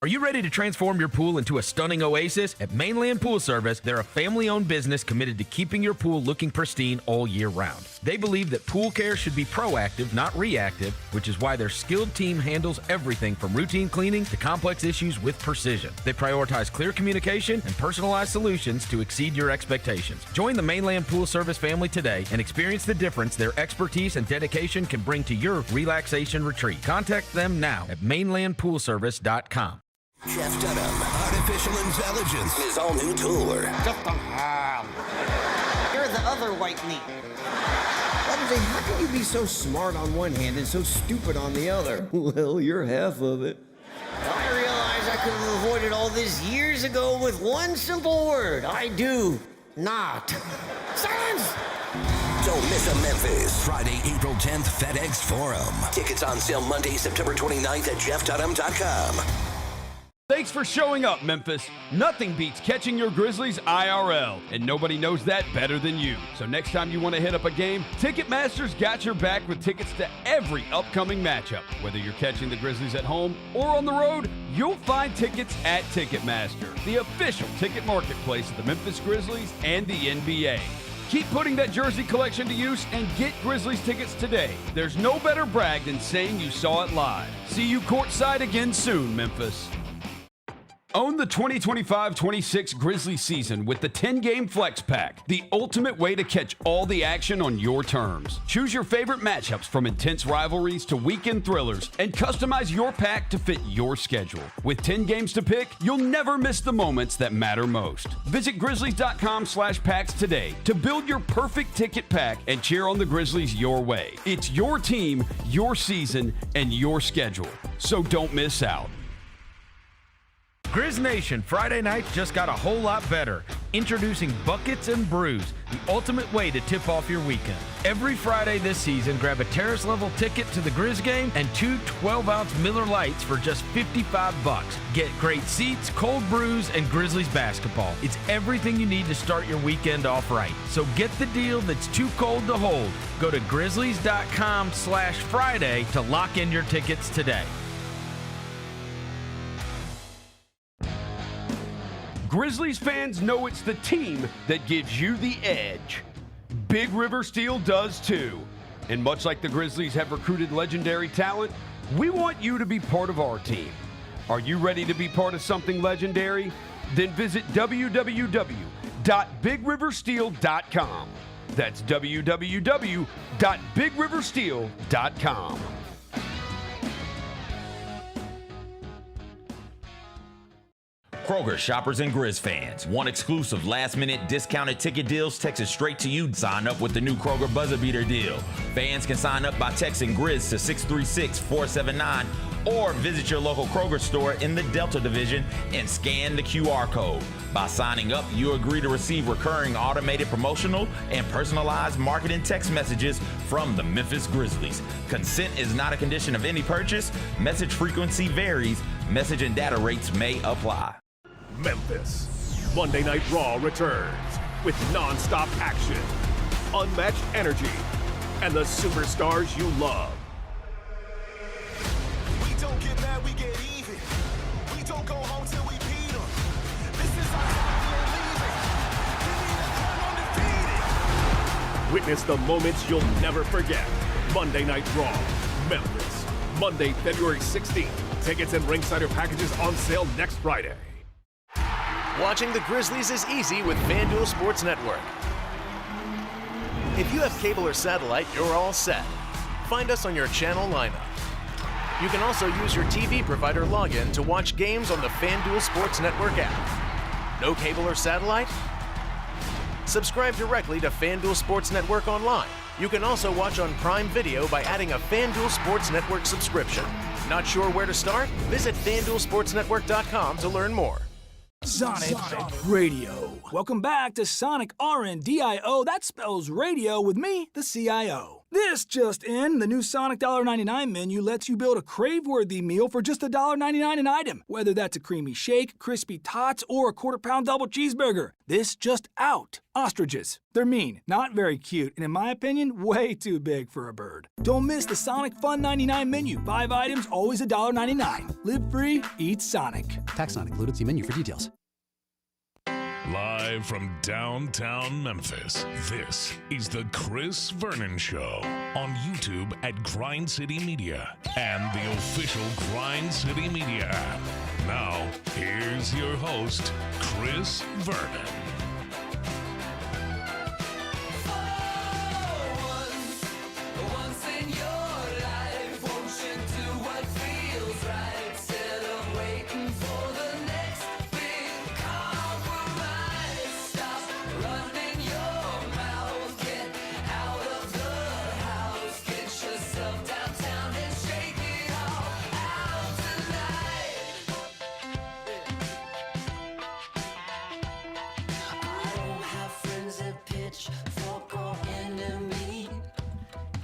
Are you ready to transform your pool into a stunning oasis? At Mainland Pool Service, they're a family-owned business committed to keeping your pool looking pristine all year round. They believe that pool care should be proactive, not reactive, which is why their skilled team handles everything from routine cleaning to complex issues with precision. They prioritize clear communication and personalized solutions to exceed your expectations. Join the Mainland Pool Service family today and experience the difference their expertise and dedication can bring to your relaxation retreat. Contact them now at mainlandpoolservice.com. Jeff Dunham, Artificial Intelligence, his all-new tour. Jeff Dunham. You're the other white meat. How can you be so smart on one hand and so stupid on the other? Well, you're half of it. I realize I could have avoided all this years ago with one simple word. I do not. Silence! Don't miss a Memphis. Friday, April 10th, FedEx Forum. Tickets on sale Monday, September 29th at jeffdunham.com. Thanks for showing up, Memphis. Nothing beats catching your Grizzlies IRL, and nobody knows that better than you. So next time you want to hit up a game, Ticketmaster's got your back with tickets to every upcoming matchup. Whether you're catching the Grizzlies at home or on the road, you'll find tickets at Ticketmaster, the official ticket marketplace of the Memphis Grizzlies and the NBA. Keep putting that jersey collection to use and get Grizzlies tickets today. There's no better brag than saying you saw it live. See you courtside again soon, Memphis. Own the 2025-26 Grizzlies season with the 10-game Flex Pack, the ultimate way to catch all the action on your terms. Choose your favorite matchups from intense rivalries to weekend thrillers and customize your pack to fit your schedule. With 10 games to pick, you'll never miss the moments that matter most. Visit Grizzlies.com/packs today to build your perfect ticket pack and cheer on the Grizzlies your way. It's your team, your season, and your schedule. So don't miss out. Grizz Nation, Friday night just got a whole lot better. Introducing Buckets and Brews, the ultimate way to tip off your weekend. Every Friday this season, grab a terrace-level ticket to the Grizz game and 2 12-ounce Miller Lights for just $55. Get great seats, cold brews, and Grizzlies basketball. It's everything you need to start your weekend off right. So get the deal that's too cold to hold. Go to Grizzlies.com/Friday to lock in your tickets today. Grizzlies fans know it's the team that gives you the edge. Big River Steel does too. And much like the Grizzlies have recruited legendary talent, we want you to be part of our team. Are you ready to be part of something legendary? Then visit www.bigriversteel.com. That's www.bigriversteel.com. Kroger shoppers and Grizz fans. Want exclusive last-minute discounted ticket deals texted straight to you? Sign up with the new Kroger Buzzer Beater deal. Fans can sign up by texting Grizz to 636-479 or visit your local Kroger store in the Delta Division and scan the QR code. By signing up, you agree to receive recurring automated promotional and personalized marketing text messages from the Memphis Grizzlies. Consent is not a condition of any purchase. Message frequency varies. Message and data rates may apply. Memphis. Monday Night Raw returns with non-stop action, unmatched energy, and the superstars you love. We don't get mad, we get even. We don't go home till we beat them. This is our time, we ain't leaving. Give me the crown undefeated. Witness the moments you'll never forget. Monday Night Raw, Memphis. Monday, February 16th. Tickets and ringsider packages on sale next Friday. Watching the Grizzlies is easy with FanDuel Sports Network. If you have cable or satellite, you're all set. Find us on your channel lineup. You can also use your TV provider login to watch games on the FanDuel Sports Network app. No cable or satellite? Subscribe directly to FanDuel Sports Network online. You can also watch on Prime Video by adding a FanDuel Sports Network subscription. Not sure where to start? Visit FanDuelSportsNetwork.com to learn more. Sonic Radio. Welcome back to Sonic RNDIO. That spells radio with me, the CIO. This just in, the new Sonic $1.99 menu lets you build a crave-worthy meal for just $1.99 an item, whether that's a creamy shake, crispy tots, or a quarter-pound double cheeseburger. This just out. Ostriches. They're mean, not very cute, and in my opinion, way too big for a bird. Don't miss the Sonic Fun 99 menu. 5 items, always $1.99. Live free, eat Sonic. Tax not included. See menu for details. Live from downtown Memphis, this is the Chris Vernon Show on YouTube at Grind City Media and the official Grind City Media app. Now, here's your host, Chris Vernon.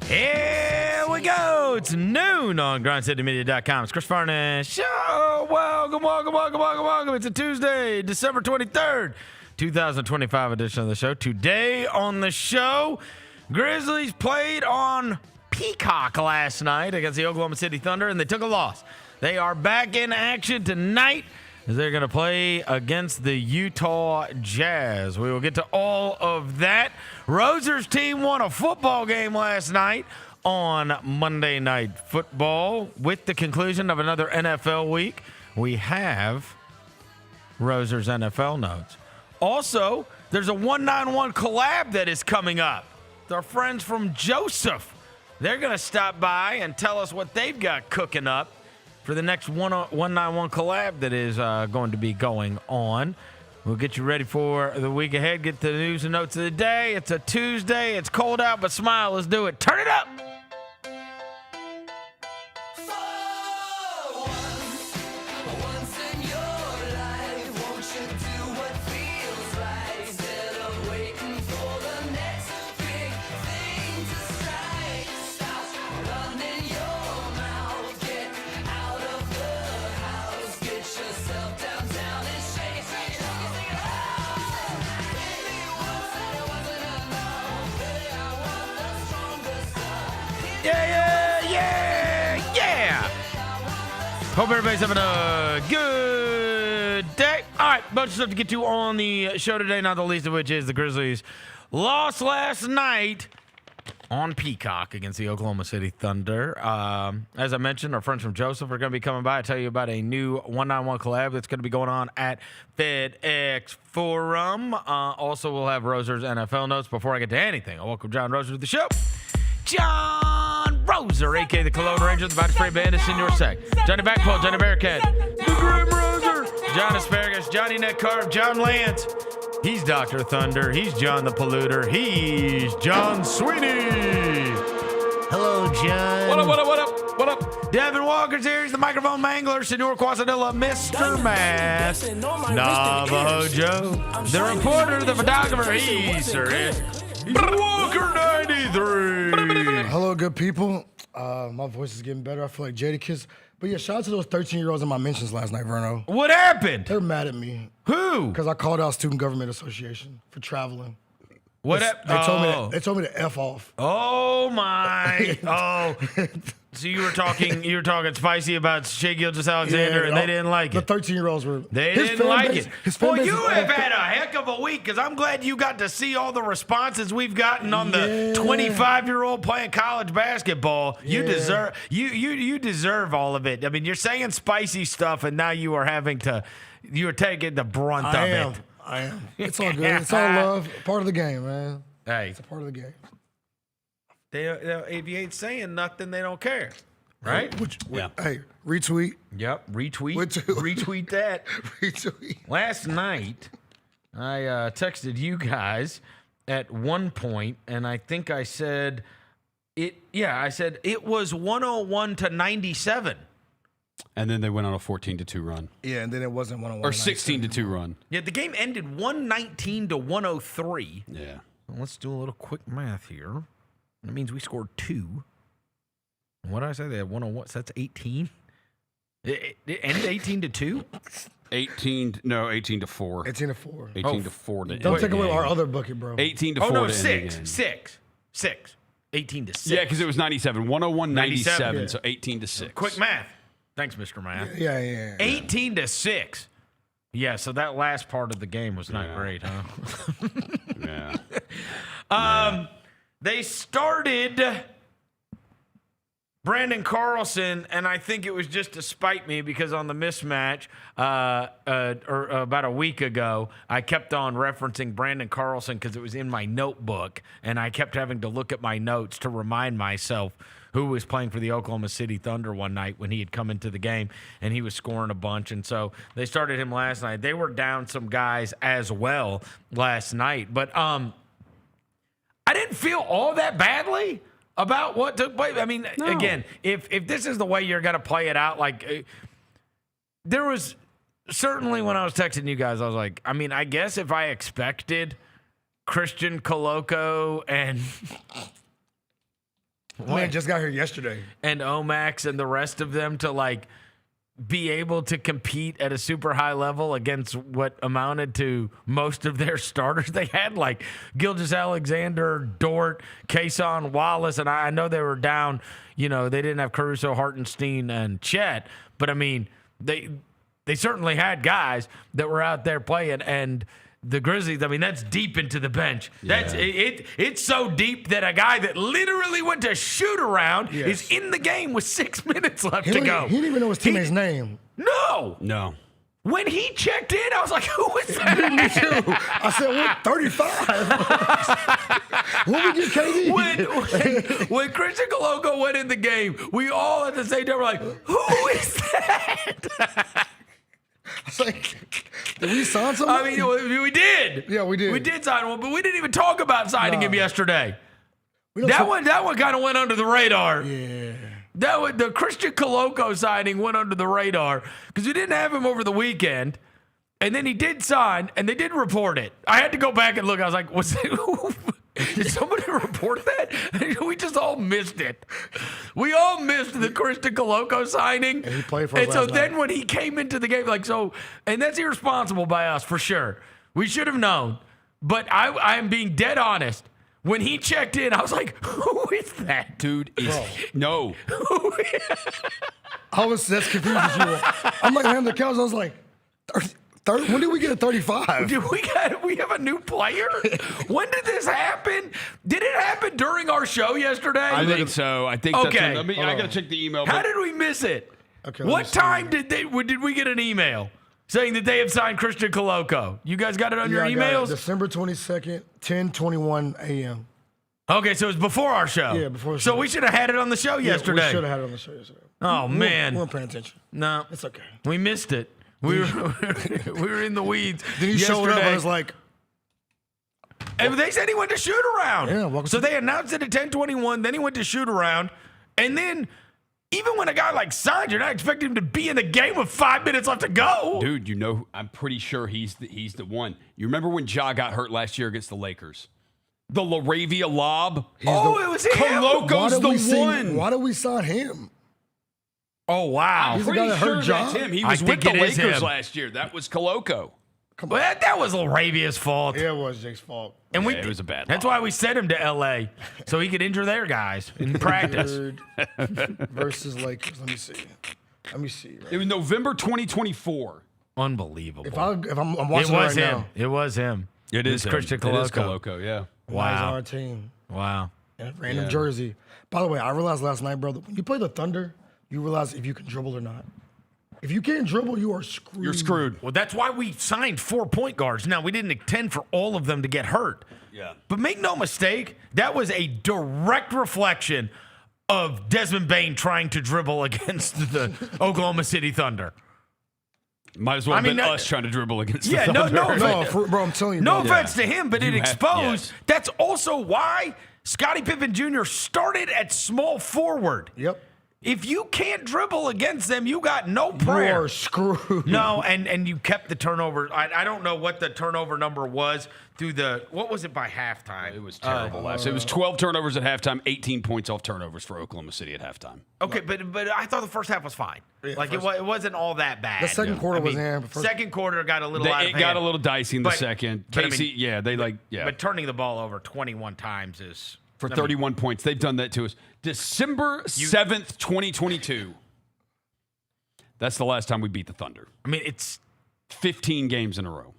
Here we go. It's noon on GrindCityMedia.com. It's Chris Vernon Show. Welcome. It's a Tuesday, December 23rd, 2025 edition of the show. Today on the show, Grizzlies played on Peacock last night against the Oklahoma City Thunder, and they took a loss. They are back in action tonight as they're going to play against the Utah Jazz. We will get to all of that. Roser's team won a football game last night on Monday Night Football. With the conclusion of another NFL week, we have Roser's NFL notes. Also, there's a 191 collab that is coming up. Our friends from Joseph, they're going to stop by and tell us what they've got cooking up for the next 191 collab that is going to be going on. We'll get you ready for the week ahead. Get the news and notes of the day. It's a Tuesday. It's cold out, but smile. Let's do it. Turn it up. Hope everybody's having a good day. All right, bunch of stuff to get to on the show today, not the least of which is the Grizzlies lost last night on Peacock against the Oklahoma City Thunder. As I mentioned, our friends from Joseph are going to be coming by to tell you about a new 191 collab that's going to be going on at FedEx Forum. Also, we'll have Roser's NFL notes. Before I get to anything, I welcome John Roser to the show. John Roser, a.k.a. the Cologne Ranger, the Body Spray Bandit, Senior Sec. Johnny Backpole, Johnny Bearcat, the Grim Roser, John Asparagus, Johnny Neck Carve, John Lance. He's Dr. Thunder. He's John the Polluter. He's John Sweeney. Hello, John. What up? Devin Walker's here. He's the microphone mangler, Senor Quasadilla, Mr. Math, Navajo Joe, the reporter, the photographer. He's Sir Walker 93. Hello, good people. My voice is getting better. I feel like Jadakiss. But yeah, shout out to those 13-year-olds in my mentions last night, Verno. What happened? They're mad at me. Who? Because I called out Student Government Association for traveling. What? They told me to F off. Oh my! Oh, so you were talking spicy about Shea Gilgeous-Alexander, and they didn't like it. The 13-year-olds were. They didn't like it. Well, you have had a heck of a week because I'm glad you got to see all the responses we've gotten on the 25-year-old playing college basketball. You deserve you deserve all of it. I mean, you're saying spicy stuff, and now you are taking the brunt of it. I am. It's all good. It's all love. Part of the game, man. Hey, it's a part of the game. If you ain't saying nothing, they don't care, right? Hey, retweet. Yep, retweet that. Retweet. Last night, I texted you guys at one point, and I think I said it. Yeah, I said it was 101 to 97. And then they went on a 14-2 run. Yeah, and then it wasn't 101. Or 16-2 run. Yeah, the game ended 119 to 103. Yeah. Let's do a little quick math here. That means we scored 2. What did I say? They had 101. So that's 18. It ended 18-2. 18 to 4. 18 to 4. 18 to 4. Don't take away our other bucket, bro. 18 to 4. Oh no, to 6. 18 to 6. Yeah, because it was 97. 101, 97. Yeah. So 18 to 6. Quick math. Thanks, Mr. Math. Yeah. 18 to 6. Yeah, so that last part of the game was not great, huh? Yeah. They started Brandon Carlson, and I think it was just to spite me because on the mismatch about a week ago, I kept on referencing Brandon Carlson because it was in my notebook, and I kept having to look at my notes to remind myself who was playing for the Oklahoma City Thunder one night when he had come into the game, and he was scoring a bunch. And so they started him last night. They were down some guys as well last night. But I didn't feel all that badly about what took place. I mean, again, if this is the way you're going to play it out, like there was certainly when I was texting you guys, I was like, I mean, I guess if I expected Christian Coloco and Man just got here yesterday. and Omax and the rest of them to like be able to compete at a super high level against what amounted to most of their starters they had, like Gilgeous-Alexander, Dort, Kason, Wallace, and I know they were down, they didn't have Caruso, Hartenstein, and Chet, but I mean, they certainly had guys that were out there playing, and the Grizzlies, I mean, that's deep into the bench. Yeah. That's it's so deep that a guy that literally went to shoot around is in the game with 6 minutes left to go. He didn't even know his teammate's name. No. When he checked in, I was like, who is that? Me too. I said, what, 35? When we get KD? When Christian Coloco went in the game, we all at the same time were like, who is that? I was like, did we sign somebody? I mean, we did. Yeah, we did. We did sign one, but we didn't even talk about signing him yesterday. That one kind of went under the radar. Yeah. The Christian Coloco signing went under the radar because we didn't have him over the weekend, and then he did sign, and they did report it. I had to go back and look. I was like, did somebody report that? We just all missed it. We all missed the Christian Coloco signing. And he played for us And so last then night. when he came into the game, and that's irresponsible by us for sure. We should have known. But I am being dead honest. When he checked in, I was like, who is that? Dude is no. I was as confused as you were. I'm like, on the couch, I was like, 30, when did we get a 35? Dude, we have a new player? When did this happen? Did it happen during our show yesterday? I think so. I think Okay. that's I got to check the email. How did we miss it? Okay, What time did we get an email saying that they have signed Christian Coloco? You guys got it on your I got it. emails? December 22nd, 10:21 a.m. Okay, so it was before our show. Yeah, before the So show. we should have had it on the show yesterday. We should have had it on the show yesterday. Oh, man. We weren't paying attention. No. It's okay. We missed it. We were in the weeds. Then he showed up, I was like, and they said he went to shoot around. Yeah, welcome so to- they announced it at 10:21. Then he went to shoot around, and then even when a guy like signed, you're not expecting him to be in the game with 5 minutes left to go. Dude, I'm pretty sure he's the one. You remember when Ja got hurt last year against the Lakers? The LaRavia lob. It was him. Coloco's the one. Why did we sign him? Oh, wow. He's the guy Pretty that sure hurt Ja. that's him. He I was with think the it is Lakers him. last year. That was Coloco. Well, that was LaRavia's fault. Yeah, it was Jake's fault. And Yeah, it was a bad That's lob. why we sent him to L.A. so he could injure their guys in practice. Third versus Lakers. Let me see. Right? It was November 2024. Unbelievable. I'm It watching was right him. now. It was him. It It's Christian Coloco. It is Coloco, yeah. He's on Wow. our team. Wow. And a random jersey. By the way, I realized last night, brother, when you play the Thunder, you realize if you can dribble or not. If you can't dribble, you are screwed. You're screwed. Well, that's why we signed 4 point guards. Now, we didn't intend for all of them to get hurt. Yeah. But make no mistake, that was a direct reflection of Desmond Bane trying to dribble against the Oklahoma City Thunder. Might as well have I mean, been that- us trying to dribble against Yeah, the no, Thunder. Bro, I'm telling you. No bro. offense to him, but it You have- exposed. yes. That's also why Scottie Pippen Jr. started at small forward. Yep. If you can't dribble against them, you got no prayer. You are screwed. No, and you kept the turnover. I don't know what the turnover number was through what was it by halftime? It was terrible last. It was 12 turnovers at halftime, 18 points off turnovers for Oklahoma City at halftime. Okay, but I thought the first half was fine. Yeah, it wasn't all that bad. The second quarter was in. Second quarter got a little out of It hand. got a little dicey in the second. But Casey, But turning the ball over 21 times is for 31 points. They've done that to us. December 7th, 2022. That's the last time we beat the Thunder. I mean, it's 15 games in a row.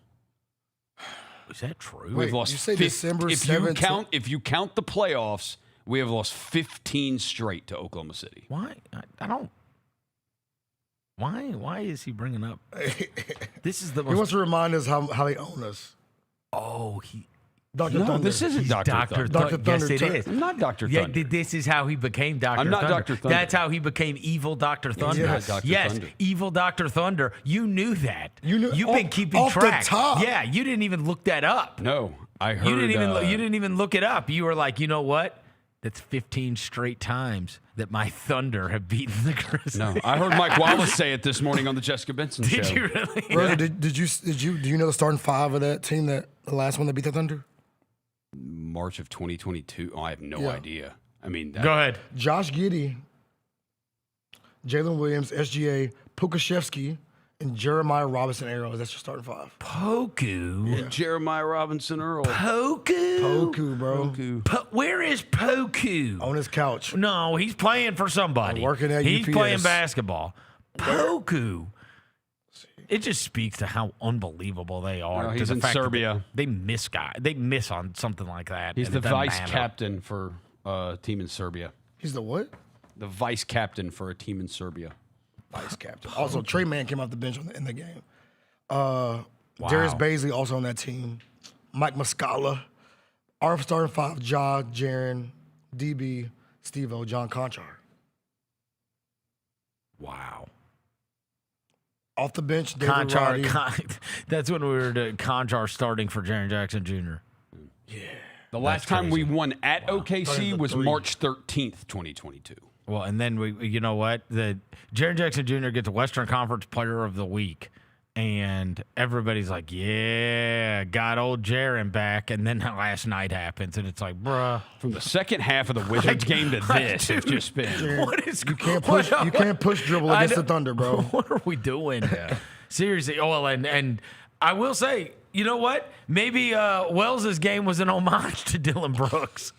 Is that true? We've lost. You say December 7th? If you count the playoffs, we have lost 15 straight to Oklahoma City. Why? I don't. Why is he bringing up? This is the most. He wants to remind us how they own us. Oh, he. Dr. No, Thunder. this isn't Dr. Thunder. Dr. Thunder. Yes, it is. I'm not Dr. Thunder. This is how he became Dr. I'm not Thunder. Dr. Thunder. That's how he became evil Dr. Thunder. Yes, Dr. Yes, Thunder. evil Dr. Thunder. You knew that. You knew. You've been keeping off track. the top. Yeah, you didn't even look that up. No, I heard. You didn't even look it up. You were like, you know what? That's 15 straight times that my Thunder have beaten the Grizzlies. No, I heard Mike Wallace say it this morning on the Jessica Benson show. Did you really? Brother, do you know the starting five of that team, the last one that beat the Thunder? March of 2022. Oh, I have no idea. I mean, Go ahead. Josh Giddey, Jaylon Williams, SGA, Pukashevsky, and Jeremiah Robinson Arrows. That's your starting five. Poku. Jeremiah Robinson Earl. Poku, bro. Where is Poku? On his couch. No, he's playing for somebody. Working at He's UPS. playing basketball. Poku. It just speaks to how unbelievable they are. No, to he's the in fact that Serbia. They miss They miss on something like that. He's and the it doesn't vice matter. captain for a team in Serbia. He's the what? The vice captain for a team in Serbia. Vice captain. Also, Trey Mann came off the bench in the game. Darius Baisley also on that team. Mike Muscala. Our starting five, Ja, Jaren, DB, Steve-O, John Conchar. Wow. Off the bench, David Roddy. That's when we were to Conchar starting for Jaren Jackson Jr. Yeah. The last time we won at OKC Starting was the 3. March 13th, 2022. Well, and then you know what? The Jaren Jackson Jr. gets a Western Conference Player of the Week. And everybody's like, yeah, got old Jaren back. And then last night happens, and it's like, bruh. From the second half of the Wizards game to this, it's just been. Jaren, What is you can't push dribble against the Thunder, bro. What are we doing? Seriously. Oh, well, and I will say, you know what? Maybe Wells' game was an homage to Dylan Brooks.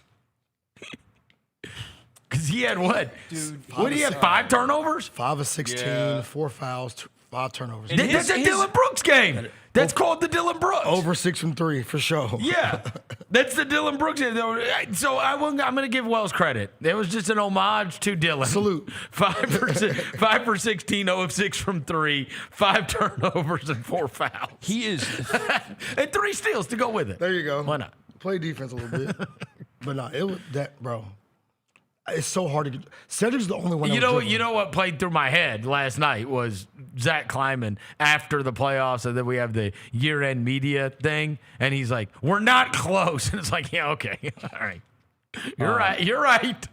Because he had what? Dude, what did he have? 5 turnovers? 5 of 16, 4 fouls, 5 turnovers. That's a Dylan Brooks game. That's called the Dylan Brooks. Over 6 from 3 for sure. Yeah, that's the Dylan Brooks game. So I'm going to give Wells credit. It was just an homage to Dylan. Salute. 5 for 16, 0 of 6 from 3, 5 turnovers and 4 fouls. He is. And 3 steals to go with it. There you go. Why not? Play defense a little bit. But no, it was that, bro. It's so hard to get. Cedric's the only one. You know what played through my head last night was Zach Kleiman after the playoffs, and then we have the year-end media thing, and he's like, "We're not close," and it's like, "Yeah, okay, all right, you're right, you're right."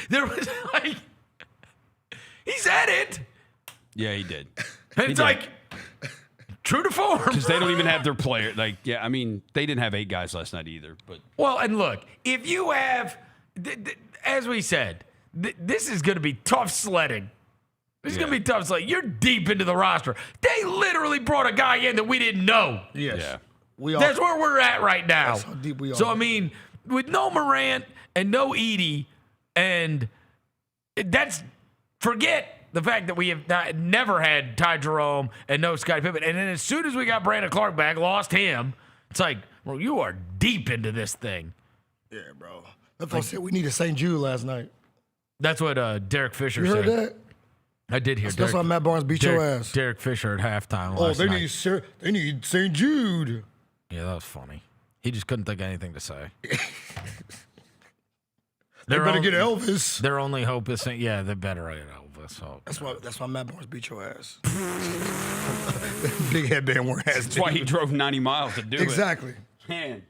There was like, he said it. Yeah, he did. And it's like true to form because they don't even have their player. Like, yeah, I mean, they didn't have 8 guys last night either. But well, and look, if you have. As we said, this is going to be tough sledding. This is going to be tough sledding. You're deep into the roster. They literally brought a guy in that we didn't know. Yes. Yeah. That's where we're at right now. That's how deep we are. So, I mean, with no Morant and no Edie, and forget the fact that we have never had Ty Jerome and no Scottie Pippen. And then as soon as we got Brandon Clark back, lost him, it's like, well, you are deep into this thing. Yeah, bro. That's what I said. We needed St. Jude last night. That's what Derek Fisher You said. heard that? I did hear. That's why Matt Barnes beat your ass. Derek Fisher at halftime. Oh, last they night. need St. Jude. Yeah, that was funny. He just couldn't think of anything to say. They better get Elvis. Their only hope is saying, yeah, they better get Elvis. So, that's why Matt Barnes beat your ass. Big headband wearing ass. That's why he drove 90 miles to do it. Exactly. Man.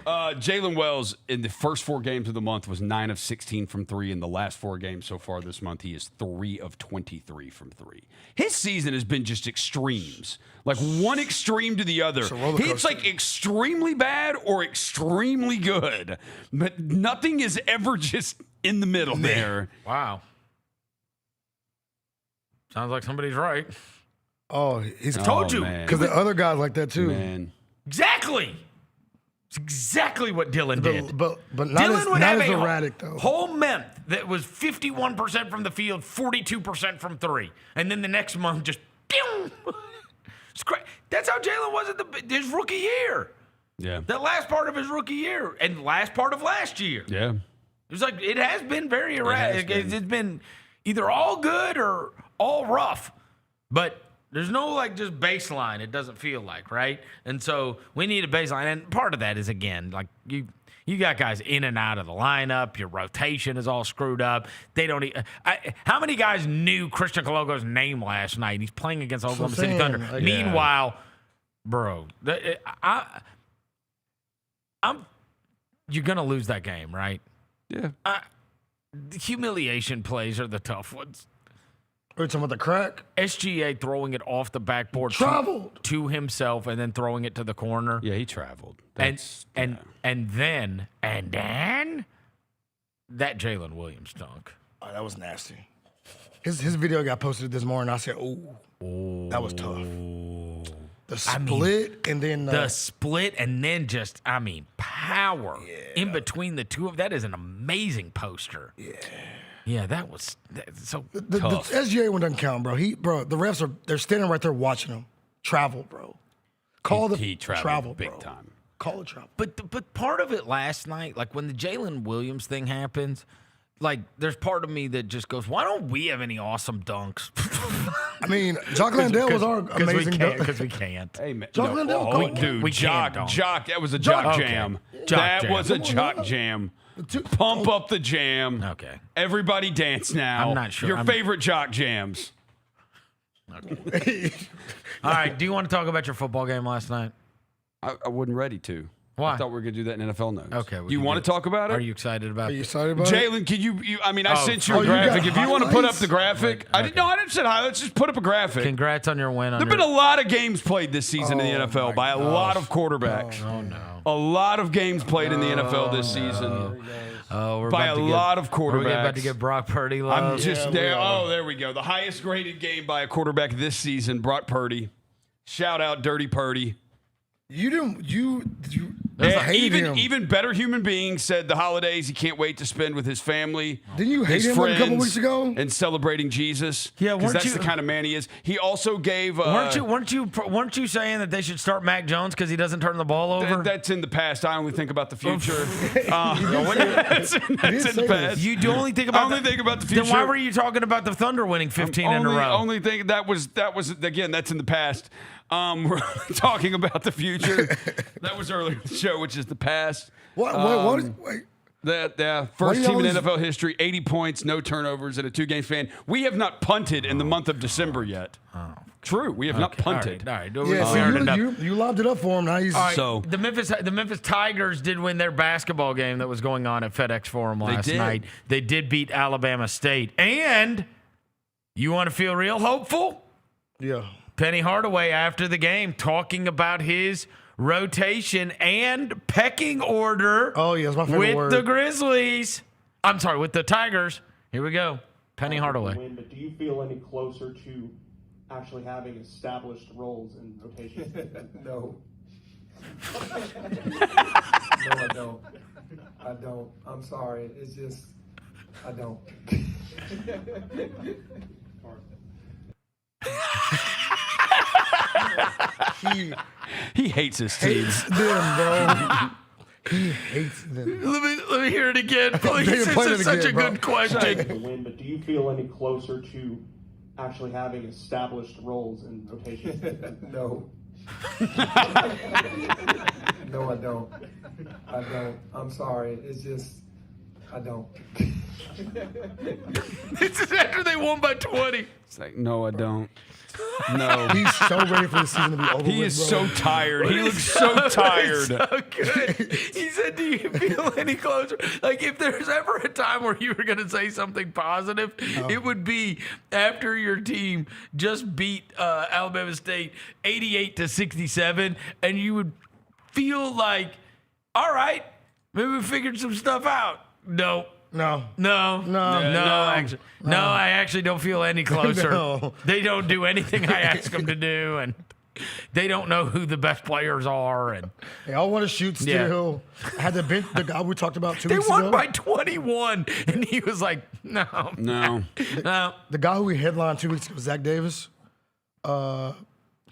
Jalen Wells, in the first 4 games of the month, was 9 of 16 from 3. In the last 4 games so far this month, he is 3 of 23 from 3. His season has been just extremes. Like one extreme to the other. It's like extremely bad or extremely good. But nothing is ever just in the middle there. Wow. Sounds like somebody's right. Oh, he's told you. Because the other guys like that too. Man. Exactly. It's exactly what Dylan did. But not Dylan as, would not have as a erratic though. whole month that was 51% from the field, 42% from 3. And then the next month just pew! That's how Jaylon was at his rookie year. Yeah. The last part of his rookie year and last part of last year. Yeah. It was like it has been very erratic. It's been either all good or all rough. But there's no like just baseline, it doesn't feel like, right? And so we need a baseline. And part of that is, again, like you got guys in and out of the lineup. Your rotation is all screwed up. They don't. How many guys knew Christian Cologo's name last night? He's playing against Oklahoma City Thunder. Meanwhile, bro, you're gonna lose that game, right? Yeah. The humiliation plays are the tough ones. Are you talking about the crack? SGA throwing it off the backboard to himself and then throwing it to the corner. Yeah, he traveled. And then that Jalen Williams dunk. Oh, that was nasty. His video got posted this morning. I said, "Oh, that was tough." The split and then the split and then just power in between the two of that is an amazing poster. Yeah, that was so the tough. The SGA one doesn't count, bro. The refs they're standing right there watching him travel, bro. He traveled big time. Call the travel. But part of it last night, like when the Jalen Williams thing happens, like there's part of me that just goes, why don't we have any awesome dunks? I mean, Jock Landale was our amazing dunk. Because we can't. Hey, man. Jock Landale, we Jock, that was a Jock jam. That was a Jock jam. Pump up the jam. Okay. Everybody dance now. I'm not sure. Your favorite Jock jams. Okay. All right. Do you want to talk about your football game last night? I wasn't ready to. Why? I thought we were going to do that in NFL notes. Okay. Do you want to talk about it? Are you excited about it? Jalen, can you I sent you a graphic. If you want to put up the graphic. I didn't say highlights. Just put up a graphic. Congrats on your win. There have been a lot of games played this season in the NFL by a lot of quarterbacks. Oh, no. A lot of games played in the NFL this season. We're by a lot of quarterbacks. We're about to get Brock Purdy love. I'm just there. Oh, there we go. The highest graded game by a quarterback this season, Brock Purdy. Shout out Dirty Purdy. Even better human being said the holidays he can't wait to spend with his family. Didn't you hate him a couple weeks ago? And celebrating Jesus. Yeah, because that's the kind of man he is. He also gave. Weren't you saying that they should start Mac Jones because he doesn't turn the ball over? That's in the past. I only think about the future. That's in the past. You do only think about. I only think about the future. Then why were you talking about the Thunder winning 15 in a row? Only thing that was again. That's in the past. We're talking about the future. That was earlier in the show, which is the past. Wait. First team in NFL history, 80 points, no turnovers, in a 2-game span. We have not punted in the month of December yet. True, we have not punted. All right. Yeah, you lobbed it up for him. Now he's the Memphis Tigers did win their basketball game that was going on at FedEx Forum last night. They did beat Alabama State. And you want to feel real hopeful? Yeah. Penny Hardaway after the game talking about his rotation and pecking order. Oh, yeah, that's my favorite with word. the Grizzlies. I'm sorry, with the Tigers. Here we go. Penny Hardaway. Win, but do you feel any closer to actually having established roles in rotation? No. No, I don't. I'm sorry. It's just, I don't. He hates his team. Hates them, bro. He hates them. Let me hear it again, please. It's such a good question. Win, but do you feel any closer to actually having established roles in rotation? No. No, I don't. I'm sorry. It's just, I don't. This is after they won by 20. It's like, no, I don't. No. He's so ready for the season to be over. He with, is bro. so tired. He looks so tired. So good. He said, do you feel any closer? Like, if there's ever a time where you were going to say something positive, it would be after your team just beat Alabama State 88-67, and you would feel like, all right, maybe we figured some stuff out. No. I actually don't feel any closer. No. They don't do anything I ask them to do, and they don't know who the best players are. And They all want to shoot still. Had the bench, the guy we talked about 2 weeks ago. they won by 21, and he was like, no. The guy who we headlined 2 weeks ago, Zach Davis,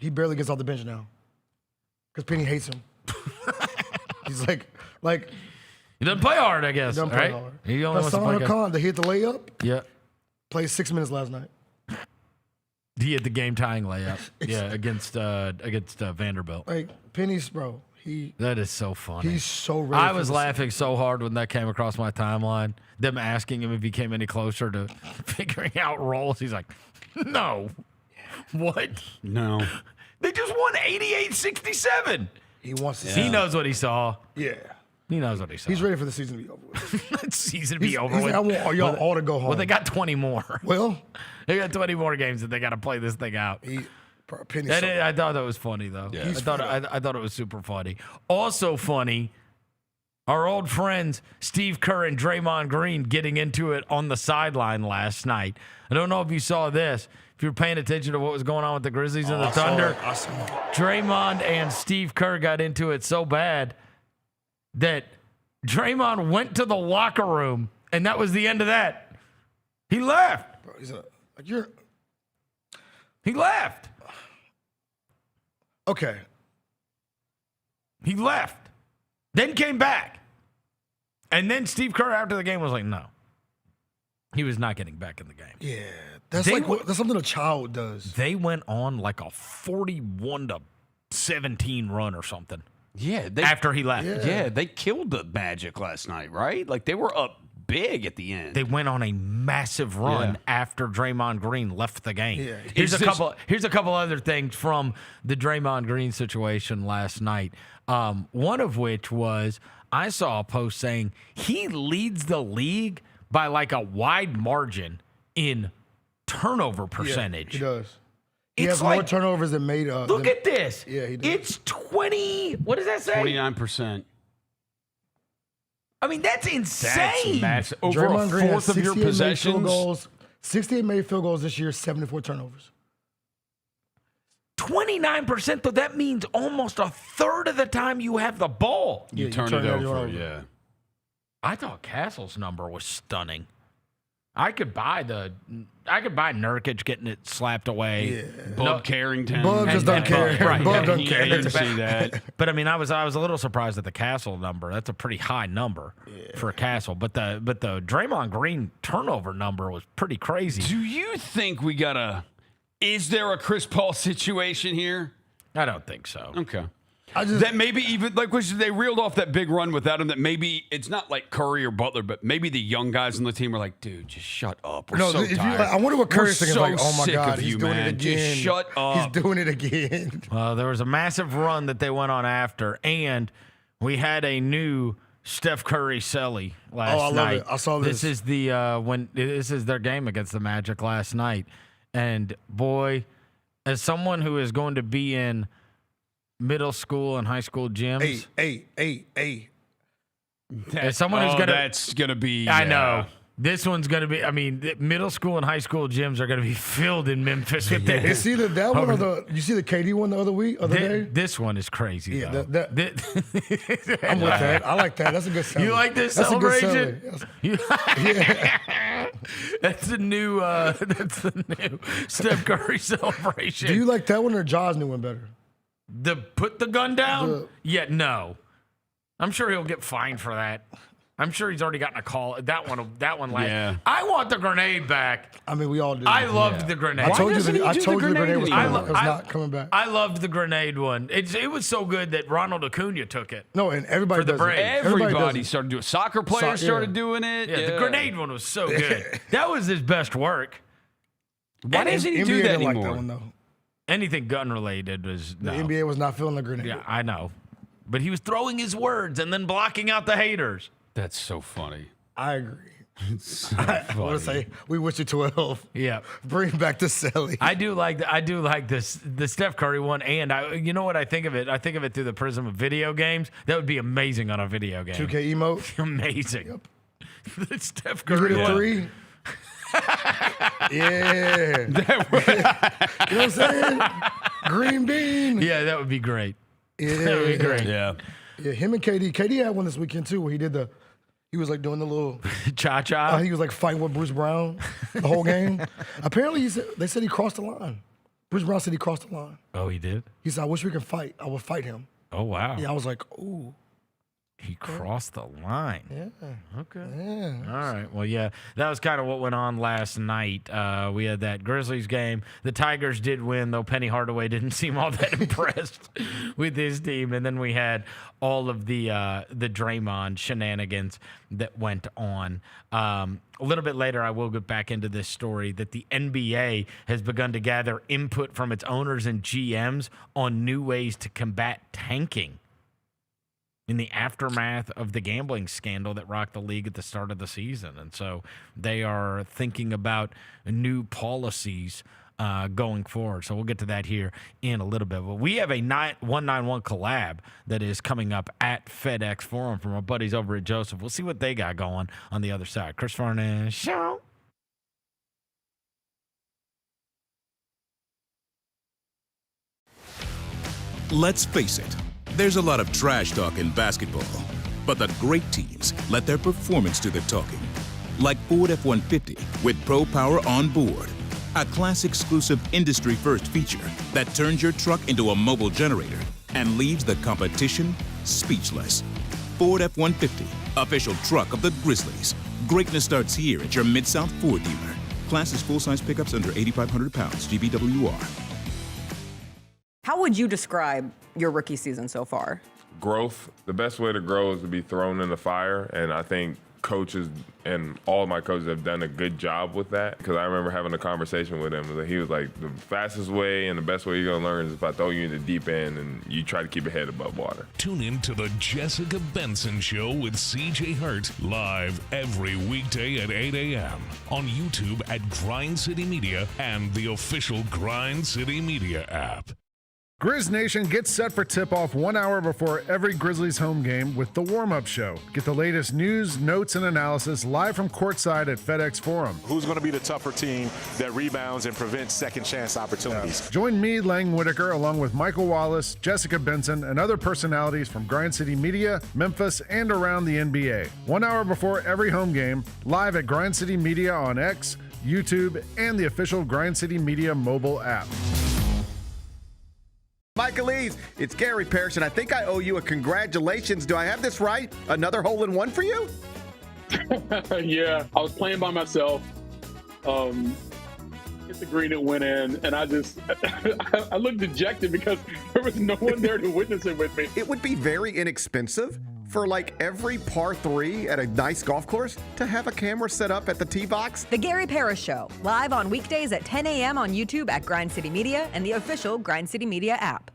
he barely gets off the bench now because Penny hates him. He's like. He doesn't play hard, I guess. He doesn't play right? hard. He only wants to Hassan play Khan, they hit the layup. Yeah. Played 6 minutes last night. He had the game-tying layup. Yeah, against Vanderbilt. Like Penny's, bro. That is so funny. He's so ready. I was laughing so hard when that came across my timeline. Them asking him if he came any closer to figuring out roles. He's like, no. What? No. They just won 88-67. He wants to. He knows what he saw. Yeah. He knows what he saw. He's ready for the season to be over with. Season to be over with. I want y'all all to go home. Well, they got 20 more. Well, they got 20 more games that they got to play this thing out. I thought that was funny, though. Yeah. I thought it was super funny. Also funny, our old friends Steve Kerr and Draymond Green getting into it on the sideline last night. I don't know if you saw this. If you were paying attention to what was going on with the Grizzlies and the Thunder, Draymond and Steve Kerr got into it so bad that Draymond went to the locker room, and that was the end of that. He left. Bro, he left. Okay. He left. Then came back. And then Steve Kerr after the game was like, no. He was not getting back in the game. Yeah. That's that's something a child does. They went on like a 41-17 run or something. Yeah. After he left. Yeah, they killed the Magic last night, right? Like, they were up big at the end. They went on a massive run after Draymond Green left the game. Yeah. Here's a couple other things from the Draymond Green situation last night. One of which was I saw a post saying he leads the league by like a wide margin in turnover percentage. Yeah, he does. He has more turnovers than made up. Look at this. Yeah, he does. It's 20. What does that say? 29%. I mean, that's insane. That's massive. Over Draymond a Green fourth has of your 68 made field possessions. goals, 68 made field goals this year, 74 turnovers. 29%, though, that means almost a third of the time you have the ball. You turn it over, yeah. I thought Castle's number was stunning. I could buy Nurkic getting it slapped away. Yeah. Bub Carrington. Bub just don't care. Right. Bub don't care. You see that. But I mean, I was a little surprised at the Castle number. That's a pretty high number for a Castle. But the Draymond Green turnover number was pretty crazy. Do you think we got is there a Chris Paul situation here? I don't think so. Okay. That maybe even like they reeled off that big run without him. That maybe it's not like Curry or Butler, but maybe the young guys on the team are like, dude, just shut up. We're so tired. I wonder what Curry's thinking. So Like, oh my sick God, of he's you, doing man. it again. Just shut up. He's doing it again. Well, there was a massive run that they went on after, and we had a new Steph Curry celly last night. I love it. I saw this. This is this is their game against the Magic last night, and boy, as someone who is going to be in middle school and high school gyms. As someone who's that's gonna be. I know. This one's going to be, middle school and high school gyms are going to be filled in Memphis with that. It's either that one or you see the KD one the other day? This one is crazy, yeah, though. I'm with that. I like that. That's a good celebration. You like this celebration? That's the new Steph Curry celebration. Do you like that one or Ja's new one better? The put the gun down? No. I'm sure he'll get fined for that. I'm sure he's already gotten a call. That one like, Yeah. I want the grenade back. I mean, we all do. I loved the grenade. I told you the grenade was I not coming back. I loved the grenade one. It was so good that Ronald Acuna took it. No, and everybody for the does it. Braves. Everybody started doing it. Soccer players started doing it. Yeah, the grenade one was so good. That was his best work. Why doesn't he do that anymore? Like that one, though. Anything gun related was The NBA was not feeling the grenade. Yeah, I know. But he was throwing his words and then blocking out the haters. That's so funny. I agree. So I want to say we wish you 12. Yeah, bring back the Sally. I do like this the Steph Curry one, and you know what I think of it? I think of it through the prism of video games. That would be amazing on a video game. 2K emote. Amazing. Yep. The Steph You Curry hit a one. 3. Yeah. You know what I'm saying? Green bean. Yeah, that would be great. Yeah. That would be great. Yeah. Yeah, him and KD. KD had one this weekend too, where he was like doing the little cha-cha. He was like fighting with Bruce Brown the whole game. Apparently, they said he crossed the line. Bruce Brown said he crossed the line. Oh, he did? He said, "I wish we could fight. I would fight him." Oh, wow. Yeah, I was like, "Ooh." He crossed the line. Yeah. Okay. Yeah. All right. Well, yeah, that was kind of what went on last night. We had that Grizzlies game. The Tigers did win, though Penny Hardaway didn't seem all that impressed with his team. And then we had all of the Draymond shenanigans that went on. A little bit later, I will get back into this story that the NBA has begun to gather input from its owners and GMs on new ways to combat tanking in the aftermath of the gambling scandal that rocked the league at the start of the season. And so they are thinking about new policies going forward. So we'll get to that here in a little bit. But we have a 191 collab that is coming up at FedEx Forum from our buddies over at Joseph. We'll see what they got going on the other side. Chris Vernon Show. Let's face it, there's a lot of trash talk in basketball, but the great teams let their performance do the talking. Like Ford F-150 with Pro Power on board, a class-exclusive industry-first feature that turns your truck into a mobile generator and leaves the competition speechless. Ford F-150, official truck of the Grizzlies. Greatness starts here at your Mid-South Ford dealer. Class is full-size pickups under 8,500 pounds, GVWR. How would you describe your rookie season so far? Growth. The best way to grow is to be thrown in the fire, and I think coaches and all of my coaches have done a good job with that, because I remember having a conversation with him. He was like, the fastest way and the best way you're going to learn is if I throw you in the deep end and you try to keep your head above water. Tune in to the Jessica Benson Show with CJ Hurt, live every weekday at 8 a.m. on YouTube at Grind City Media and the official Grind City Media app. Grizz Nation gets set for tip-off 1 hour before every Grizzlies home game with the warm-up show. Get the latest news, notes, and analysis live from courtside at FedEx Forum. Who's going to be the tougher team that rebounds and prevents second-chance opportunities? Join me, Lang Whitaker, along with Michael Wallace, Jessica Benson, and other personalities from Grind City Media, Memphis, and around the NBA. 1 hour before every home game, live at Grind City Media on X, YouTube, and the official Grind City Media mobile app. Michaelese, it's Gary Parrish, and I think I owe you a congratulations. Do I have this right? Another hole-in-one for you? Yeah, I was playing by myself. Hit the green, it went in, and I looked dejected because there was no one there to witness it with me. It would be very inexpensive for like every par 3 at a nice golf course to have a camera set up at the tee box. The Gary Parrish Show, live on weekdays at 10 a.m. on YouTube at Grind City Media and the official Grind City Media app.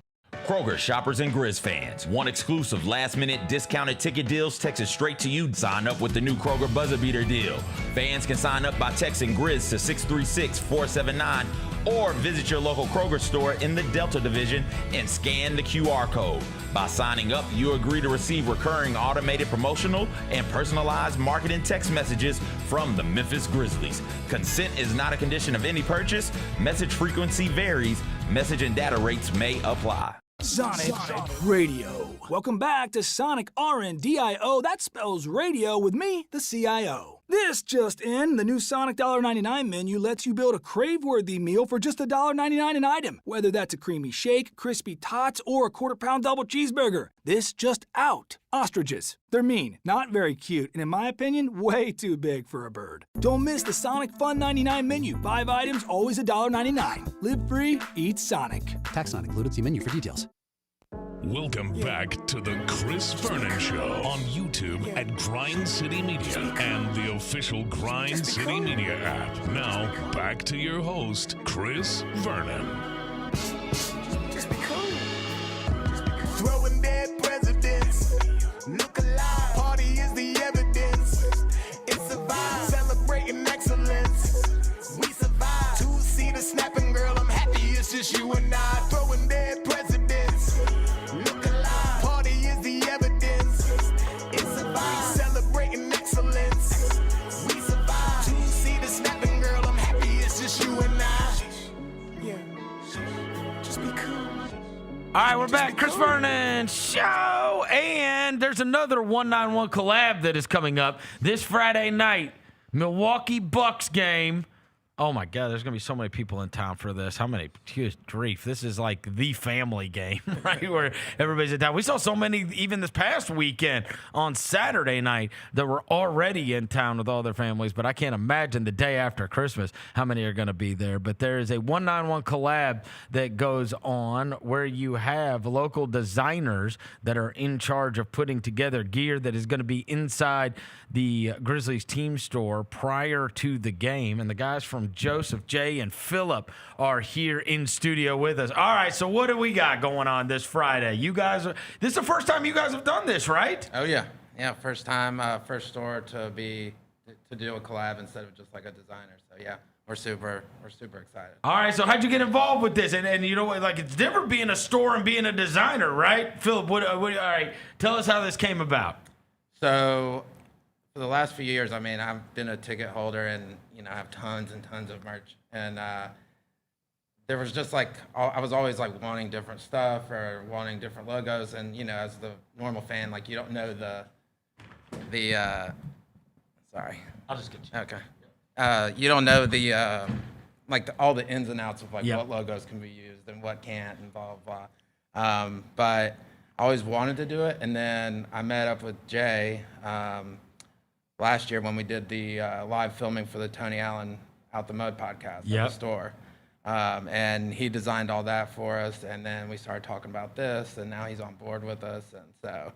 Kroger shoppers and Grizz fans want exclusive last-minute discounted ticket deals texted straight to you. Sign up with the new Kroger Buzzer Beater deal. Fans can sign up by texting Grizz to 636-479 or visit your local Kroger store in the Delta Division and scan the QR code. By signing up, you agree to receive recurring automated promotional and personalized marketing text messages from the Memphis Grizzlies. Consent is not a condition of any purchase. Message frequency varies. Message and data rates may apply. Sonic Radio. Welcome back to Sonic RNDIO. That spells radio with me, the CIO. This just in, the new Sonic $1.99 menu lets you build a crave-worthy meal for just $1.99 an item, whether that's a creamy shake, crispy tots, or a quarter-pound double cheeseburger. This just out. Ostriches. They're mean, not very cute, and in my opinion, way too big for a bird. Don't miss the Sonic Fun 99 menu. 5 items, always $1.99. Live free, eat Sonic. Tax not included. See menu for details. Welcome back to the Chris Vernon Show on YouTube at Grind City Media and the official Grind City Media app. Now, back to your host, Chris Vernon. Just be cool. Throwing dead presidents. Look alive. Party is the evidence. It's a vibe. Celebrating excellence. We survive. Two-seater snapping, girl. I'm happy it's just you and I. Throwing dead presidents. Look alive. Party is the evidence. It's a vibe. Celebrating excellence. We survive. Two-seater snapping, girl. I'm happy it's just you and I. Yeah. Just be cool. All right, we're back. Chris Vernon Show. And there's another 191 collab that is coming up this Friday night. Milwaukee Bucks game. Oh, my God. There's going to be so many people in town for this. How many? Good grief. This is like the family game, right, where everybody's in town. We saw so many even this past weekend on Saturday night that were already in town with all their families, but I can't imagine the day after Christmas how many are going to be there. But there is a 191 collab that goes on where you have local designers that are in charge of putting together gear that is going to be inside the Grizzlies team store prior to the game. And the guys from Joseph, Jay, and Phillip are here in studio with us. All right, so what do we got going on this Friday? You guys, this is the first time you guys have done this, right? Oh yeah, first time, first store to do a collab instead of just like a designer. So yeah, we're super excited. All right, so how'd you get involved with this? And you know what, like it's different being a store and being a designer, right? Phillip, all right, tell us how this came about. So for the last few years, I mean, I've been a ticket holder and I have tons and tons of merch, and there was just like I was always like wanting different stuff or wanting different logos, and as the normal fan, like you don't know the sorry, I'll just get you. Okay, you don't know the all the ins and outs of like Yep. what logos can be used and what can't and blah blah. But I always wanted to do it, and then I met up with Jay last year when we did the live filming for the Tony Allen Out the Mud podcast at the store. And he designed all that for us, and then we started talking about this, and now he's on board with us. And so,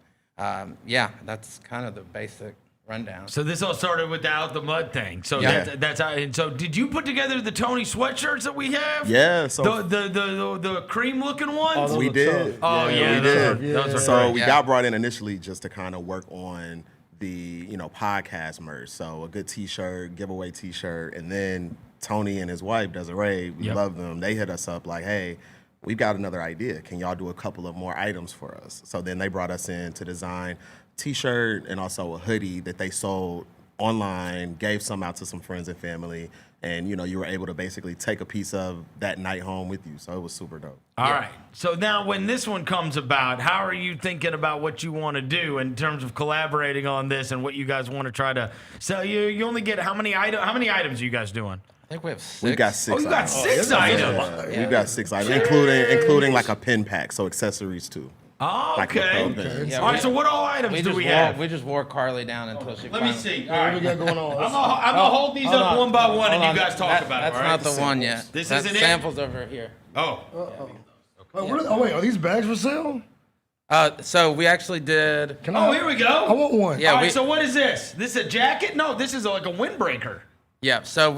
that's kind of the basic rundown. So this all started with the Out the Mud thing. So that's how. And so did you put together the Tony sweatshirts that we have? Yeah. So the cream looking ones. We did. Oh yeah, we did. Those are so great. we got brought in initially just to kind of work on the podcast merch. So a good T-shirt, giveaway T-shirt, and then Tony and his wife Desiree, we love them. They hit us up like, hey, we've got another idea. Can y'all do a couple of more items for us? So then they brought us in to design T-shirt and also a hoodie that they sold online, gave some out to some friends and family, and you were able to basically take a piece of that night home with you. So it was super dope. All right. So now when this one comes about, how are you thinking about what you want to do in terms of collaborating on this and what you guys want to try to sell? You only get how many items are you guys doing? I think we have 6. We've got 6. Oh, you got 6 items. We've got 6 items, including like a pin pack, so accessories too. Oh, like okay. All right, so what all items do we have? We just wore Carly down until she. Let me see. All What right. do we got going on? I'm gonna hold these up one by one, and you guys talk about it. That's all right? not the one yet. This That's isn't it. samples over here. Oh. Wait, are these bags for sale? So we actually did. Here we go. I want one. Yeah. All right, so what is this? This is a jacket? No, this is like a windbreaker. Yeah. So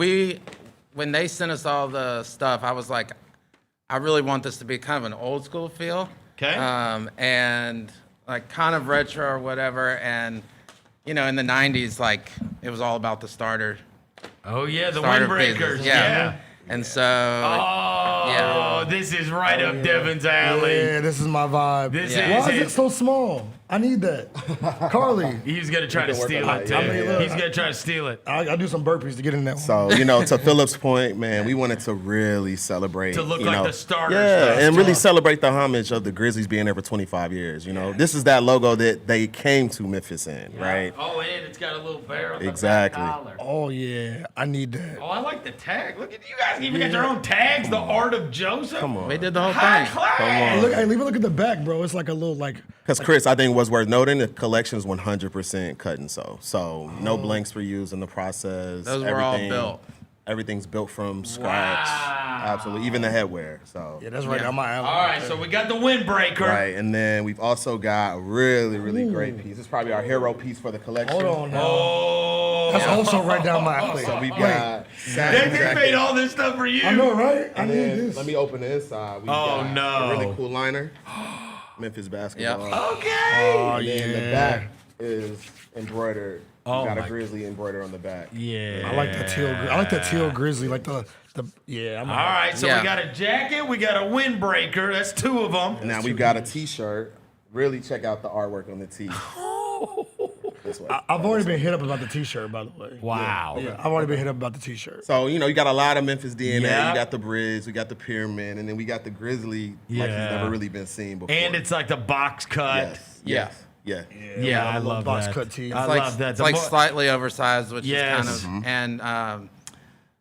when they sent us all the stuff, I was like, I really want this to be kind of an old school feel. Okay. And like kind of retro or whatever. And, in the 90s, like it was all about the starter. Oh, yeah, the starter windbreakers. pieces. Yeah. And so. Oh, this is right up Devin's alley. Yeah, this is my vibe. This Why is it so small? I need that. Carly. He's going to try to steal it, too. He's going to try to steal it. I'll do some burpees to get in that one. So, to Philip's point, man, we wanted to really celebrate. To look like the starters. Yeah, and really celebrate the homage of the Grizzlies being there for 25 years. This is that logo that they came to Memphis in, right? Oh, and it's got a little bear on the Exactly. back collar. Oh, yeah. I need that. Oh, I like the tag. Look at you guys even got your own tags. The Art of Joseph. Come on. We did the whole High thing. class. Come on. Look, hey, look at the back, bro. It's like a little Because Chris, I think what's worth noting, the collection is 100% cut and sew. So no blanks were used in the process. Those were all built. Everything's built from scratch. Wow. Absolutely, even the headwear. So Yeah, that's right down my alley. All right, so we got the windbreaker. right, and then we've also got a really, really great piece. It's probably our hero piece for the collection. Hold on now. Oh. That's also right down my alley. So we've got. They made all this stuff for you. I know, right? I And need then this. let me open the inside. We've got a really cool liner. Memphis basketball. Okay. Oh, And then the back is embroidered. Oh, We got a my- Grizzly embroidered on the back. Yeah. I like that teal. I like that teal grizzly. Like the yeah. All right, so we got a jacket, we got a windbreaker. That's two of them. And now we've got a T-shirt. Really check out the artwork on the tee. This way. I've already been hit up about the T-shirt, by the way. Wow. Yeah, I've already been hit up about the T-shirt. So, you got a lot of Memphis DNA. Yeah. You got the bridge, we got the pyramid, and then we got the Grizzly like he's never really been seen before. And it's like the box cut. Yes. Yeah. Yeah, I love box that. cut tee. I It's like, love that. It's The like more- slightly oversized, which Yes. is kind of, and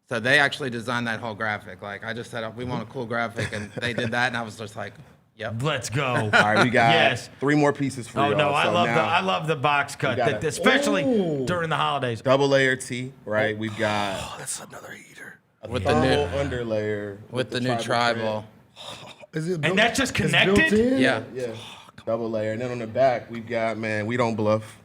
so they actually designed that whole graphic. Like I just said, we want a cool graphic, and they did that, and I was just like, yep. Let's go. All right, we got 3 more pieces for Oh y'all. no, I So love now I love the box cut, got it. especially during the holidays. double layer tee, right? We've got That's another heater. With the new underlayer with the new tribal. Is it built, And that's just it's connected? built in? Yeah. Yeah. Double layer. And then on the back, we've got, man, we don't bluff.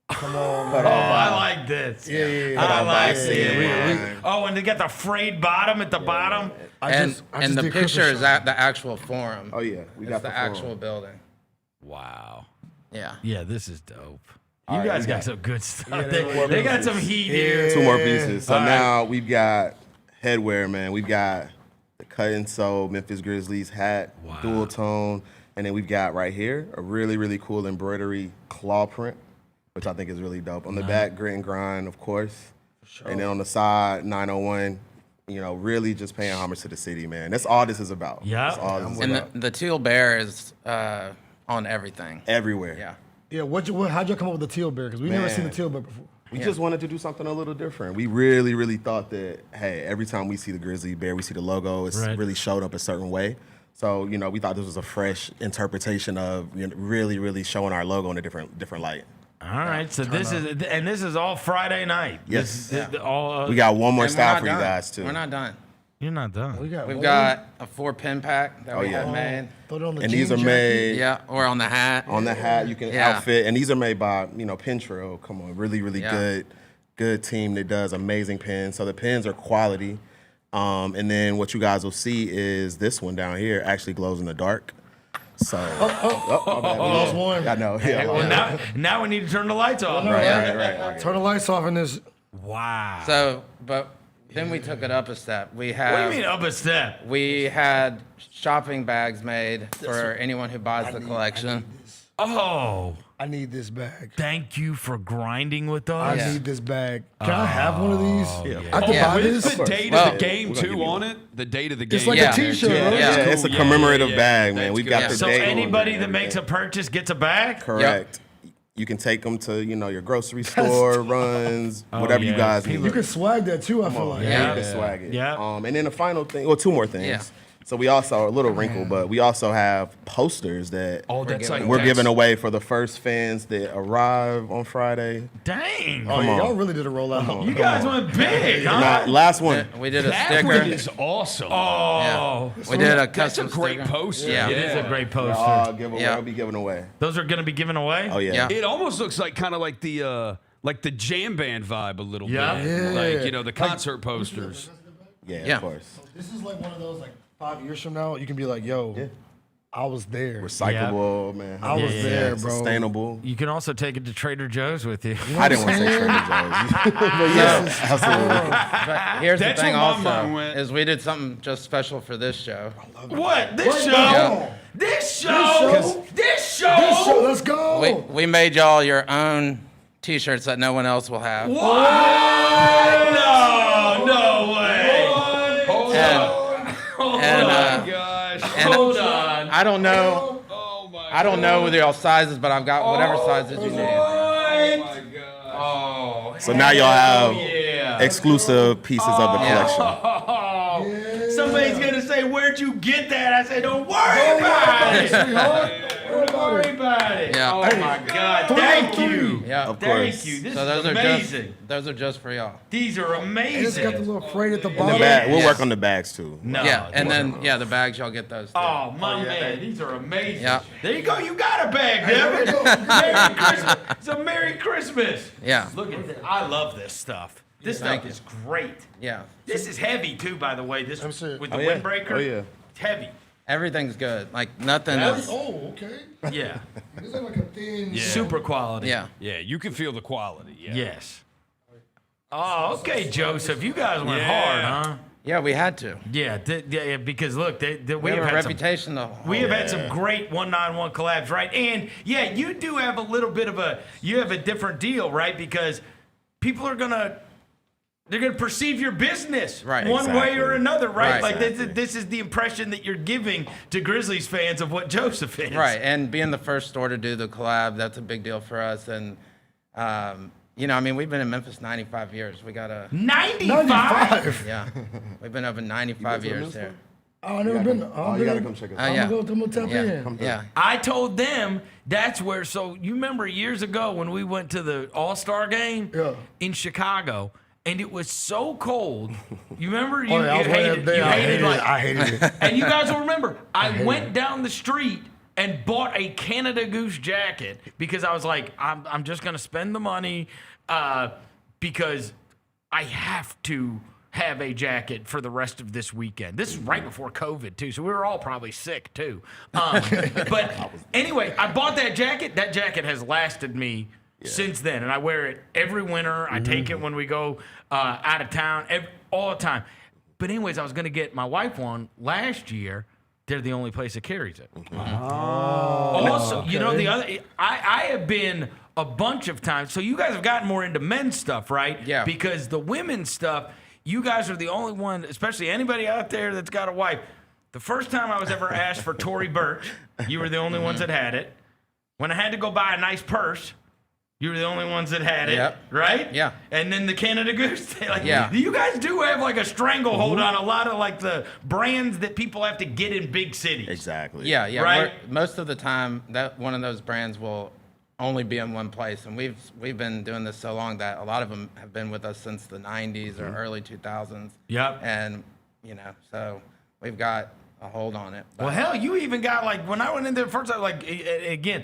Come on, Cut Oh, off I vinyl. like this. Yeah. I like Yeah, it. yeah. Oh, and they got the frayed bottom at the bottom. And I just the did picture Christmas is shopping. at the actual forum. Oh, yeah. We It's got the the forum. actual building. Wow. Yeah. Yeah, this is dope. All You right, guys we got got some good stuff. they- They got some heat here. 2 more pieces. So All right. now we've got headwear, man. We've got the cut and sew Memphis Grizzlies hat, dual tone. And then we've got right here a really, really cool embroidery claw print, which I think is really dope. On the back, grit and grind, of course. And then on the side, 901, really just paying homage to the city, man. That's all this is about. Yeah. That's all this is And about. the teal bear is on everything. Everywhere. Yeah. Yeah, how'd you come up with the teal bear? Because we've never Man. seen the teal bear before. We just wanted to do something a little different. We really, really thought that, hey, every time we see the Grizzly bear, we see the logo, it's Right. really showed up a certain way. So, we thought this was a fresh interpretation of really, really showing our logo in a different light. All right, so this is all Friday night. Yes. All, We got one more And we're style not for you done. guys, too. We're not done. You're not done. We've got a 4-pin pack that we yeah. had made. Throw it on the And jean these are jacket. made Yeah, or on the hat. on the hat. You can Yeah. outfit. And these are made by, Pin Trail. Come on, really, really Yeah. good team that does amazing pins. So the pins are quality. And then what you guys will see is this one down here actually glows in the dark. So, my bad. We lost one. I know. Yeah, Well, now we need to turn the lights off. right. Turn the lights off in this. Wow. So, but then we took it up a step. We What have. do you mean up a step? We had shopping bags made for anyone who buys the collection. Oh, I need this bag. thank you for grinding with I us. need this bag. Can I have one of these? I can Yeah. buy With this. the date Well, of the game we're gonna give too you on one. it, the date of the game. It's like Yeah. a T-shirt, Yeah. right? Yeah, That's it's a cool. commemorative Yeah. bag, man. That's We've good. got Yeah. the So date. anybody on that there, makes a everything. purchase gets a bag? Correct. You can take them to, your grocery store runs, whatever you yeah. guys need. You can swag that too, I feel like. Yeah, you can swag it. Yeah. And then the final thing, well, 2 more things. Yeah. So we also, a little wrinkle, but we also have posters that Oh, that's like we're giving away for the first fans that arrive on Friday. Dang. Oh, yeah, y'all really did a rollout. You guys went big, huh? Last one. We did a That sticker. one is awesome. Oh, We did a That's a custom great sticker. poster. Yeah. it is a great They're poster. all giveaway. Yeah. I'll be giving away. Those are going to be given away? Oh, yeah. Yeah. It almost looks like kind of like the jam band vibe a little Yeah. bit. Yeah. Like, the concert posters. Yeah, Yeah. of course. This is like one of those, 5 years from now, you can be like, yo, I was there. Recyclable, man. I was there, bro. Sustainable. You can also take it to Trader Joe's with you. I didn't want to say Trader Joe's. But yeah, absolutely. But here's That's the thing where my mind also, went. is we did something just special for this show. What? This show? Yeah. This show? This show, let's go. We made y'all your own T-shirts that no one else will have. What? No way. Hold on. Oh my gosh. Hold on. I don't know. I don't know with y'all sizes, but I've got whatever sizes you need. Oh my god. Oh. So now y'all have exclusive pieces of the collection. Oh. Somebody's gonna say, "Where'd you get that?" I say, "Don't worry about it. Don't worry about it." Yeah. Oh my God! Thank you. Yeah, Of course. Thank you. This So is those amazing. those are just for y'all. These are And it's got the amazing. little freight at the And bottom. the bag, we'll Yes. work on the bags too. No. Yeah, and then the bags y'all get those. Too. Oh my man, these are amazing. Yeah. There you go. You got a bag, Devin. Merry Christmas. It's a Merry Christmas. Yeah. Look at this. I love this stuff. This Thank stuff you. is great. Yeah. This is heavy too, by the way. This see it. with the Oh, yeah. windbreaker. Oh, yeah. It's heavy. Everything's good. Like nothing is. Oh, okay. Yeah. This is like a thin. Super quality. Yeah. Yeah, you can feel the quality. Yeah. Yes. Oh, okay, Joseph. You guys went hard, huh? Yeah, we had to. Yeah, yeah. Because look, We we have have a had some reputation to We have hold. had some great 191 collabs, right? And yeah, you do have a little bit of you have a different deal, right? Because people are they're gonna perceive your business Right, one way or exactly. another, right? Right. Like this is the impression that you're giving to Grizzlies fans of what Joseph is. Right, and being the first store to do the collab, that's a big deal for us. And you know, I mean, we've been in Memphis 95 years. We got a 95. yeah, we've been over 95 years here. Oh, I never been. Oh, you gotta come check us out. Oh, yeah. I'm gonna tap in. Yeah. I told them that's where. So you remember years ago when we went to the All-Star game in Chicago, and it was so cold. You remember? You, Oh, yeah, I was you way hated, up there. you I hated hated like, it. I hated it. And you guys will remember, I went down the street and bought a Canada Goose jacket because I was like, I'm just gonna spend the money because I have to have a jacket for the rest of this weekend. This is right before COVID too, so we were all probably sick too. But anyway, I bought that jacket. That jacket has lasted me since then, and I wear it every winter. I take it when we go out of town, all the time. But anyways, I was going to get my wife one last year. They're the only place that carries it. Also, you know, the other, I have been a bunch of times. So you guys have gotten more into men's stuff, right? Yeah. Because the women's stuff, you guys are the only one, especially anybody out there that's got a wife. The first time I was ever asked for Tory Burch, you were the only ones that had it. When I had to go buy a nice purse, you were the only ones that had it, Yep. right? Yeah. And then the Canada Goose, like, Yeah. you guys do have like a stranglehold on a lot of like the brands that people have to get in big cities. Exactly. Yeah, yeah. Right? Most of the time, that one of those brands will only be in one place, and we've been doing this so long that a lot of them have been with us since the 90s or early 2000s. Yep. And you know, so we've got a hold on it. Well, hell, you even got like when I went in there first, I like again,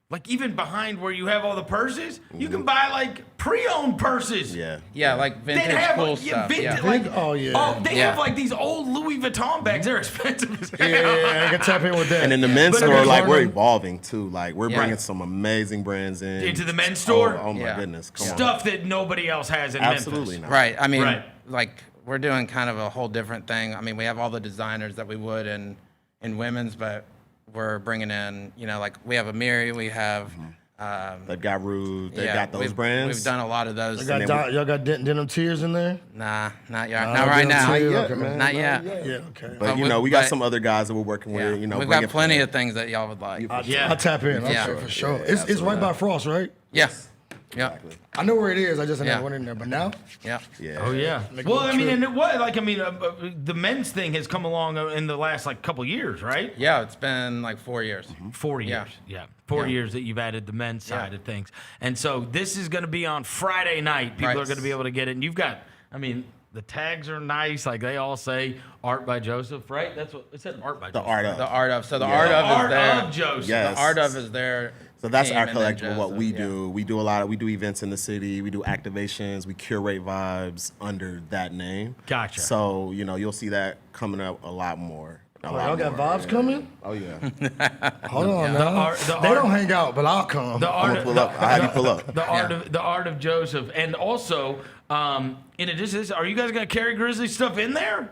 like even behind where you have all the purses, you can buy like pre-owned purses. Yeah. Yeah, like vintage They have cool like, stuff. vintage, Yeah. like Oh, yeah. Oh, they Yeah. have like these old Louis Vuitton bags. They're expensive as hell. Yeah, I can tap in with that. And in the men's But store, like we're Vernon- evolving too. Like we're Yeah. bringing some amazing brands in Into the men's store? Oh my Yeah. goodness! Come on. Stuff that nobody else has in Absolutely Memphis. not. Right. I mean, Right. like we're doing kind of a whole different thing. I mean, we have all the designers that we would in women's, but we're bringing in, you know, like we have Amiri, we have. They've got Rude. They've yeah, got those we've- brands. We've done a lot of those. Y'all got denim tears in there? Nah, not yet. Nah, Not right denim now. tears, yet, okay, man. Not yet. Yeah, okay. But you we- know, we got but- some other guys that we're working Yeah. with. You know, We've bringing got plenty of things that y'all would like. Yeah. I'll tap in. I'm Yeah. sure, for sure. Yeah, It's right by Frost, right? Yeah. Yeah. I know where it is. I just Yeah. never went in there. But now, Yeah. Yeah. Oh yeah. Make a Well, little I mean, trip. and it was like the men's thing has come along in the last like couple years, right? Yeah, it's been like 4 years. 4 Yeah. years. Yeah. 4 years that you've added the men's side of things. And so this is going to be on Friday night. People Right. are going to be able to get it. And you've got, I mean, the tags are nice. Like they all say art by Joseph, right? That's what it said, art by The Joseph. art of. The art of. So the Yeah. art of Art is there. of Joseph. Yes. The art of is there. So that's our Team and then collective of what Joseph, we yeah. do. We do we do events in the city. We do activations. We curate vibes under that name. Gotcha. So, you know, you'll see that coming up a lot more. A Oh, lot y'all got more, vibes coming? Oh yeah. Hold on, now. They don't hang out, but I'll come. I'm gonna pull up. I have you pull up. The art of Joseph, and also, in addition to this, are you guys gonna carry Grizzly stuff in there?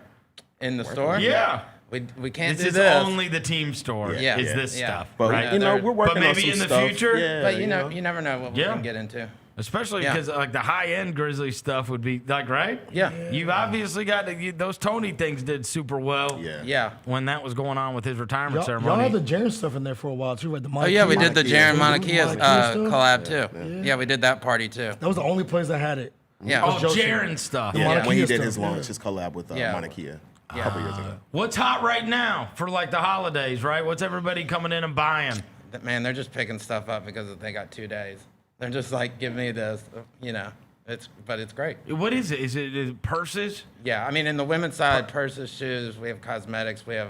In the store? Yeah. We can't This do is this. only the team store. Yeah. Is Yeah. this Yeah. stuff? But right? you know, we're working But maybe on some in the stuff. future. Yeah, But you never know what we Yeah. can get into. Especially Yeah. because like the high end Grizzly stuff would be like right. Yeah. You've obviously got those Tony things did super well. Yeah. When that was going on with his retirement Y'all ceremony. had the Jaren stuff in there for a while too, right? The Oh yeah, we did the Jaron Mauna Mauna Kea collab too. Yeah, we did that party too. That was the only place that had it. Yeah. Oh, Jaren stuff. The Yeah, Mauna when he Kea did stuff, his launch, yeah. his collab with Mauna Kea a couple years ago. What's hot right now for like the holidays, right? What's everybody coming in and buying? Man, they're just picking stuff up because they got 2 days. They're just like, give me this, you know. But it's great. What is it? Is it purses? Yeah, I mean, in the women's side, purses, shoes, we have cosmetics, we have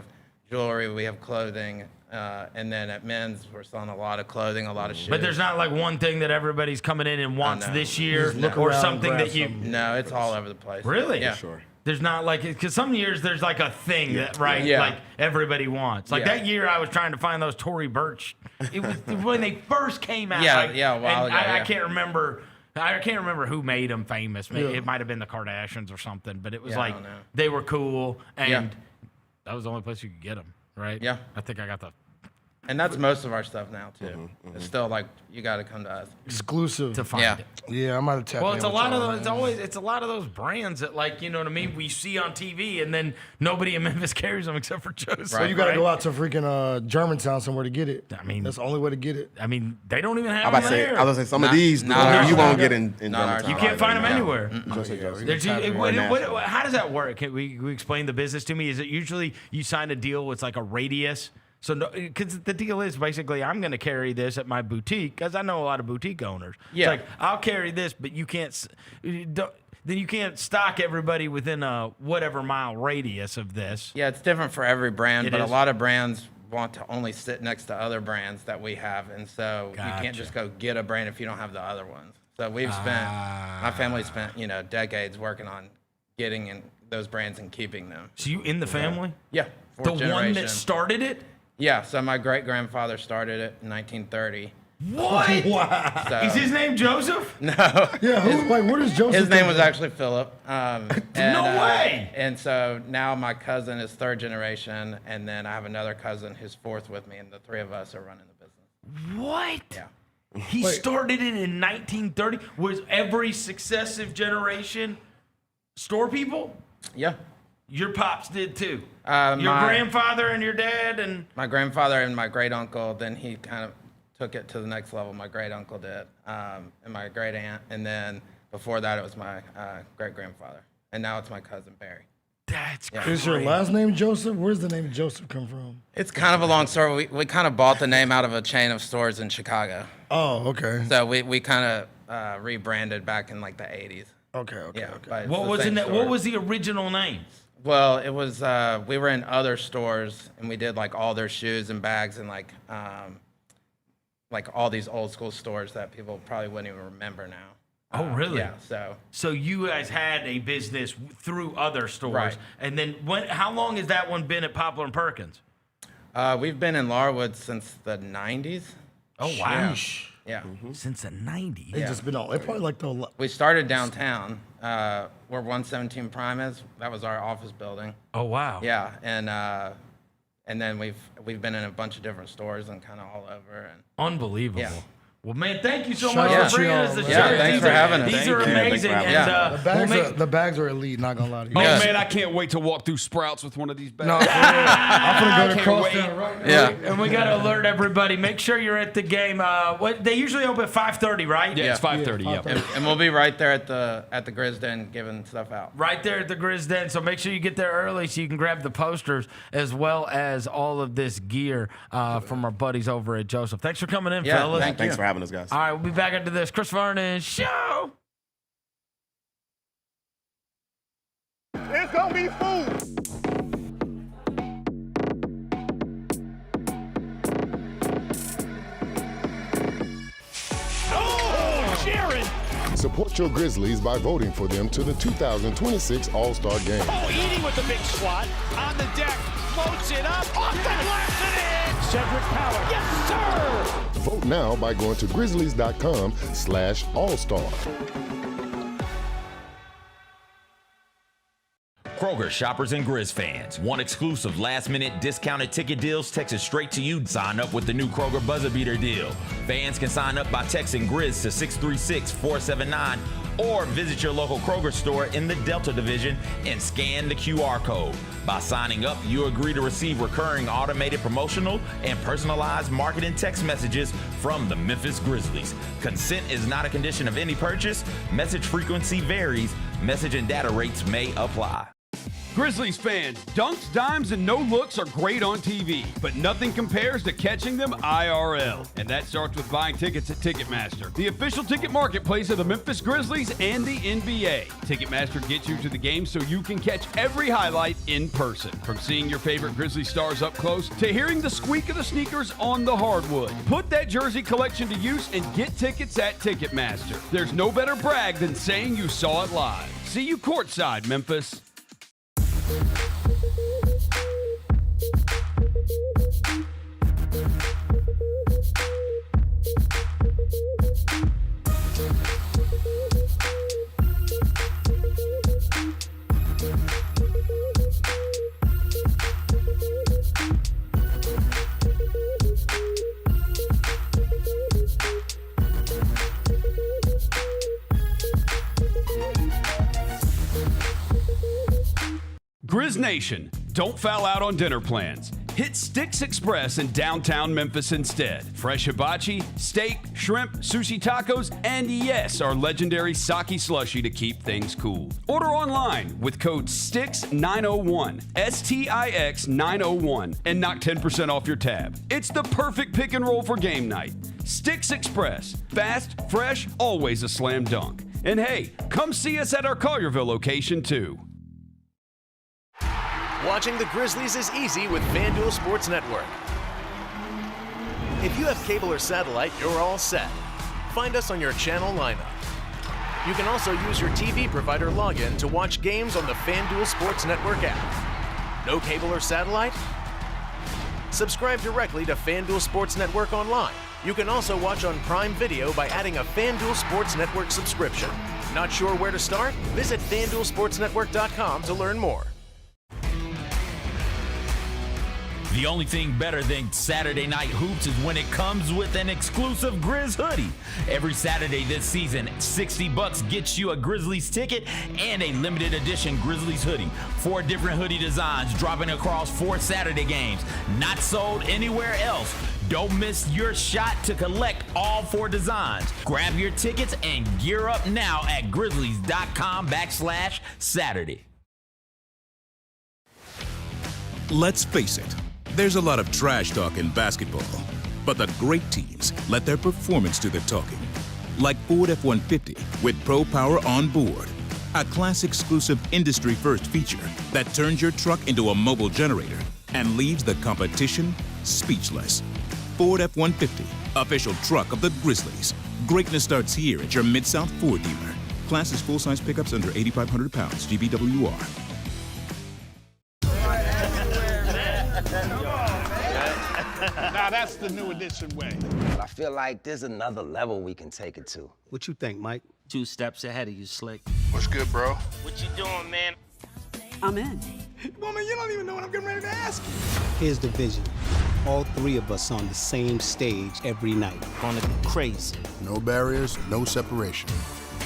jewelry, we have clothing. And then at men's, we're selling a lot of clothing, a lot of shoes. But there's not like one thing that everybody's coming in and wants no. this year, Just look or around, something grab that you. something. No, it's all over the place. Really? Yeah. Sure. There's not like, because some years there's like a thing that, right? Yeah. Like everybody wants. Like Yeah. that year I was trying to find those Tory Burch. It was when they first came out. Yeah, like, yeah, a while and ago, I yeah. can't remember. I can't remember who made them famous. It might have been the Kardashians or something, but it was Yeah, I like don't know. they were cool, and Yeah. that was the only place you could get them, right? Yeah. I think I got the And that's most of our stuff now, too. It's still like, you got to come to us. Exclusive to find Yeah. it. Yeah, I'm out of tap. Well, in it's a with lot of y'all, those. man. It's a lot of those brands that, like, you know what I mean. We see on TV, and then nobody in Memphis carries them except for Joseph. So you got to go out to freaking Germantown somewhere to get it. I mean, that's the only way to get it. I mean, they don't even have I was them there. about to say some of these you won't get in Germantown. You can't find them anywhere. Or How does that work? Can we explain the business to me? Is it usually you sign a deal with like a radius? So, because the deal is basically, I'm going to carry this at my boutique because I know a lot of boutique owners. Yeah. It's like, I'll carry this, but you can't. Then you can't stock everybody within a whatever mile radius of this. Yeah, it's different for every brand, It but is. a lot of brands want to only sit next to other brands that we have, and so you can't Gotcha. just go get a brand if you don't have the other ones. So we've spent, my family spent, decades working on getting in those brands and keeping them. So you in the family? Yeah. The fourth one that generation. started it? Yeah, so my great-grandfather started it in 1930. What? Wow. So, Is his name Joseph? No. Yeah, where does Joseph His name come was from? actually Philip. No way! And so now my cousin is third generation, and then I have another cousin who's fourth with me, and the three of us are running the business. What? Yeah. He started it in 1930. Was every successive generation store people? Yeah. Your pops did too. My Your grandfather and your dad and my grandfather and my great uncle. Then he kind of took it to the next level. My great uncle did, and my great aunt, and then before that it was my great grandfather, and now it's my cousin Barry. That's Is your last name Joseph? Where's the name Joseph come from? It's kind of a long story. We kind of bought the name out of a chain of stores in Chicago. Oh, okay. So we kind of rebranded back in like the 80s. Okay. Yeah. Okay. but it's what the was same in that? store. What was the original name? Well, it was we were in other stores and we did like all their shoes and bags and like all these old school stores that people probably wouldn't even remember now. Oh, really? Yeah. So you guys had a business through other stores, Right. and then how long has that one been at Poplar and Perkins? We've been in Larwood since the 90s. Oh wow! Yeah. Since the 90s. They just been on. They probably like the. We started downtown where 117 Prime is. That was our office building. Oh wow! Yeah, and then we've been in a bunch of different stores and kind of all over. And Unbelievable. Yeah. Well, man, thank you so Shout much out for to bringing y'all, us the man. shirt. Yeah, thanks for having us. These are Thank you. amazing. Thanks for And having us. The bags are elite. Not gonna lie to you. Oh Yeah. man, I can't wait to walk through Sprouts with one of these bags. No, for real. I'm gonna go to Can't Crosstown wait. right now. Yeah. And we got to alert everybody. Make sure you're at the game. What they usually open at 5:30, right? Yeah, it's 5:30. Yeah, Yeah. 5:30. And we'll be right there at the Grizz Den giving stuff out. Right there at the Grizz Den. So make sure you get there early so you can grab the posters as well as all of this gear from our buddies over at Joseph. Thanks for coming in, Yeah, fellas. Thanks for having us, guys. All right, we'll be back into this Chris Vernon Show. It's gonna be food. Support your Grizzlies by voting for them to the 2026 All-Star Game. Oh, Edie with the big swat on the deck, floats it up, off the glass and in. Cedric Power, yes sir! Vote now by going to grizzlies.com/all-star. Kroger shoppers and Grizz fans. Want exclusive last-minute discounted ticket deals texted straight to you? Sign up with the new Kroger Buzzer Beater deal. Fans can sign up by texting Grizz to 636-479 or visit your local Kroger store in the Delta Division and scan the QR code. By signing up, you agree to receive recurring automated promotional and personalized marketing text messages from the Memphis Grizzlies. Consent is not a condition of any purchase. Message frequency varies. Message and data rates may apply. Grizzlies fans, dunks, dimes, and no-looks are great on TV, but nothing compares to catching them IRL. And that starts with buying tickets at Ticketmaster, the official ticket marketplace of the Memphis Grizzlies and the NBA. Ticketmaster gets you to the game so you can catch every highlight in person. From seeing your favorite Grizzly stars up close to hearing the squeak of the sneakers on the hardwood. Put that jersey collection to use and get tickets at Ticketmaster. There's no better brag than saying you saw it live. See you courtside, Memphis. Grizz Nation, don't foul out on dinner plans. Hit Sticks Express in downtown Memphis instead. Fresh hibachi, steak, shrimp, sushi tacos, and yes, our legendary sake slushie to keep things cool. Order online with code STIX901, STIX901, and knock 10% off your tab. It's the perfect pick and roll for game night. Sticks Express, fast, fresh, always a slam dunk. And hey, come see us at our Collierville location too. Watching the Grizzlies is easy with FanDuel Sports Network. If you have cable or satellite, you're all set. Find us on your channel lineup. You can also use your TV provider login to watch games on the FanDuel Sports Network app. No cable or satellite? Subscribe directly to FanDuel Sports Network online. You can also watch on Prime Video by adding a FanDuel Sports Network subscription. Not sure where to start? Visit FanDuelSportsNetwork.com to learn more. The only thing better than Saturday Night Hoops is when it comes with an exclusive Grizz hoodie. Every Saturday this season, $60 gets you a Grizzlies ticket and a limited edition Grizzlies hoodie. 4 different hoodie designs dropping across 4 Saturday games. Not sold anywhere else. Don't miss your shot to collect all 4 designs. Grab your tickets and gear up now at grizzlies.com/Saturday. Let's face it, there's a lot of trash talk in basketball, but the great teams let their performance do the talking. Like Ford F-150 with Pro Power on board, a class-exclusive industry-first feature that turns your truck into a mobile generator and leaves the competition speechless. Ford F-150, official truck of the Grizzlies. Greatness starts here at your Mid-South Ford dealer. Class is full-size pickups under 8,500 pounds, GVWR. Now that's the new edition way. I feel like there's another level we can take it to. What you think, Mike? 2 steps ahead of you, Slick. What's good, bro? What you doing, man? I'm in. Woman, you don't even know what I'm getting ready to ask you. Here's the vision. All 3 of us on the same stage every night. Gonna be crazy. No barriers, no separation.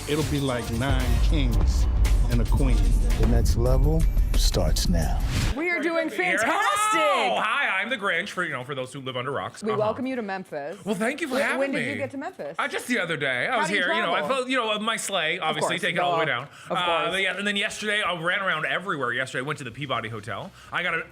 It'll be like 9 kings and a queen. The next level starts now. We are doing fantastic. Oh, hi, I'm the Grinch for those who live under rocks. We welcome you to Memphis. Well, thank you for having me. When did you get to Memphis? Just the other day. I was How do you here, travel? I felt, my sleigh, obviously, take it all the way down. Of course. And then yesterday, I ran around everywhere yesterday. I went to the Peabody Hotel. I got to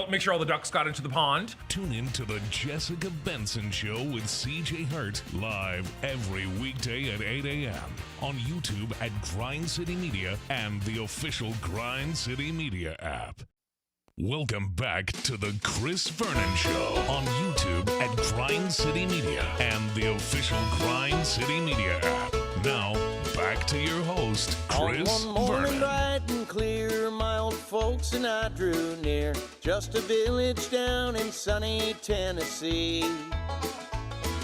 make sure all the ducks got into the pond. Tune in to the Jessica Benson Show with CJ Hurt, live every weekday at 8 a.m. on YouTube at Grind City Media and the official Grind City Media app. Welcome back to the Chris Vernon Show on YouTube at Grind City Media and the official Grind City Media app. Now, back to your host, On Chris one morning Vernon. bright and clear, my old folks and I drew near, just a village down in sunny Tennessee.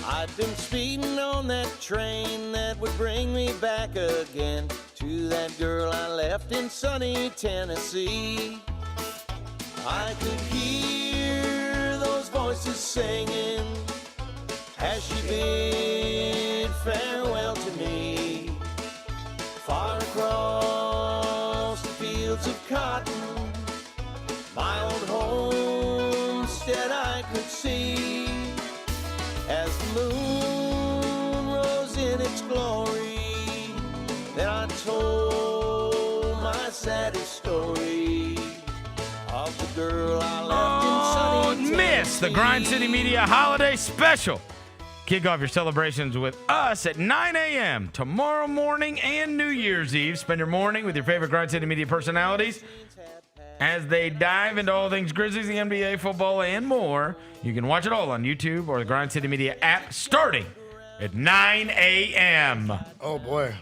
I'd been speeding on that train that would bring me back again to that girl I left in sunny Tennessee. I could hear those voices singing as she bid farewell to me. Far across the fields of cotton, my old homestead I could see. As the moon rose in its glory, then I told my saddest story of the girl I left in sunny Miss the Grind City Media Holiday Special. Kick off your celebrations with us at 9 a.m. tomorrow morning and New Year's Eve. Spend your morning with your favorite Grind City Media personalities as they dive into all things Grizzlies, the NBA, football, and more. You can watch it all on YouTube or the Grind City Media app starting at 9 a.m. Oh, boy.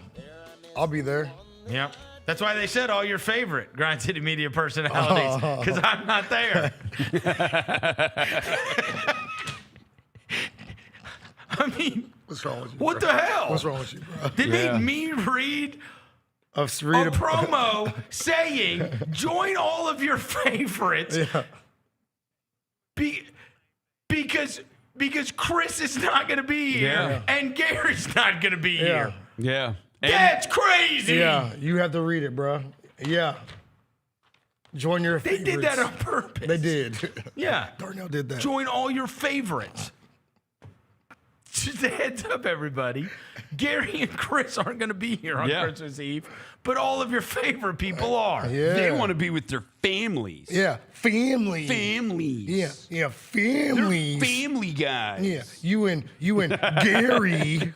I'll be there. Yep. That's why they said all your favorite Grind City Media personalities, because I'm not there. I mean, what's wrong with you? What bro? the hell? What's wrong with you, bro? They made me read a promo saying, join all of your favorites. Yeah. Because Chris is not going to be here and Gary's not going to be here. Yeah. That's crazy. Yeah, you have to read it, bro. Yeah. Join your They favorites. did that on purpose. They did. Yeah. Darnell did that. Join all your favorites. Just a heads up, everybody. Gary and Chris aren't going to be here on Christmas Eve, but all of your favorite people are. Yeah. They want to be with their families. Yeah, family. Families. Yeah, families. They're family guys. Yeah, you and Gary.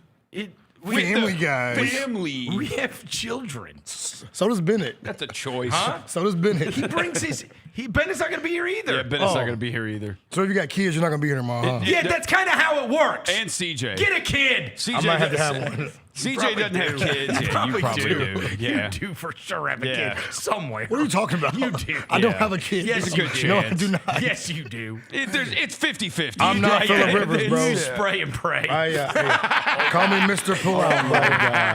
Family guys. Family. We have children. So does Bennett. That's a choice. Huh? So does Bennett. He brings his. Bennett's not going to be here either. Yeah, Bennett's not going to be here either. So if you got kids, you're not going to be here tomorrow, huh? Yeah, that's kind of how it works. And CJ. Get a kid. CJ I might have to have one. CJ doesn't have kids. Yeah, you probably do. Yeah. You do for sure have a kid somewhere. What are you talking about? You do. I don't have a kid. Yes, It's a you good do. No, I chance. do not. Yes, you do. It's 50-50. I'm not Phillip Rivers, bro. You spray and pray. Call me Mr. Pullout, bro.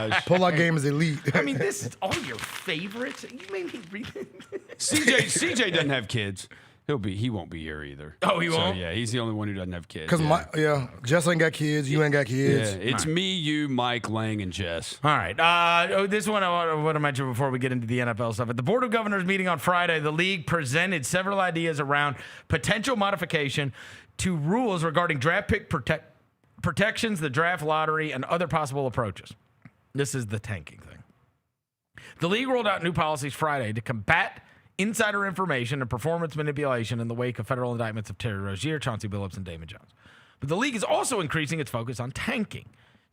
gosh. Pullout game is elite. I mean, this is all your favorites. You made me read it. CJ doesn't have kids. He won't be here either. Oh, he won't? So, yeah, he's the only one who doesn't have kids. Because Jess ain't got kids. You ain't got kids. Yeah, it's me, you, Mike, Lang, and Jess. All right. This one I want to mention before we get into the NFL stuff. At the Board of Governors meeting on Friday, the league presented several ideas around potential modification to rules regarding draft pick protections, the draft lottery, and other possible approaches. This is the tanking thing. The league rolled out new policies Friday to combat insider information and performance manipulation in the wake of federal indictments of Terry Rozier, Chauncey Billups, and Damon Jones. But the league is also increasing its focus on tanking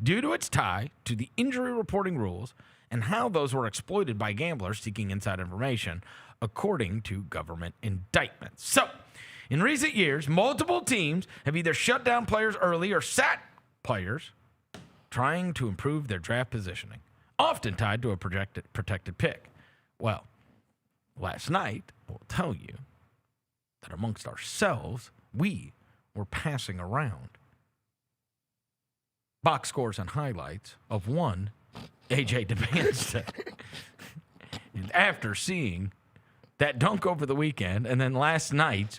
due to its tie to the injury reporting rules and how those were exploited by gamblers seeking inside information, according to government indictments. So, in recent years, multiple teams have either shut down players early or sat players trying to improve their draft positioning, often tied to a protected pick. Well, last night, I will tell you that amongst ourselves, we were passing around box scores and highlights of one AJ DeBanstead. And after seeing that dunk over the weekend and then last night's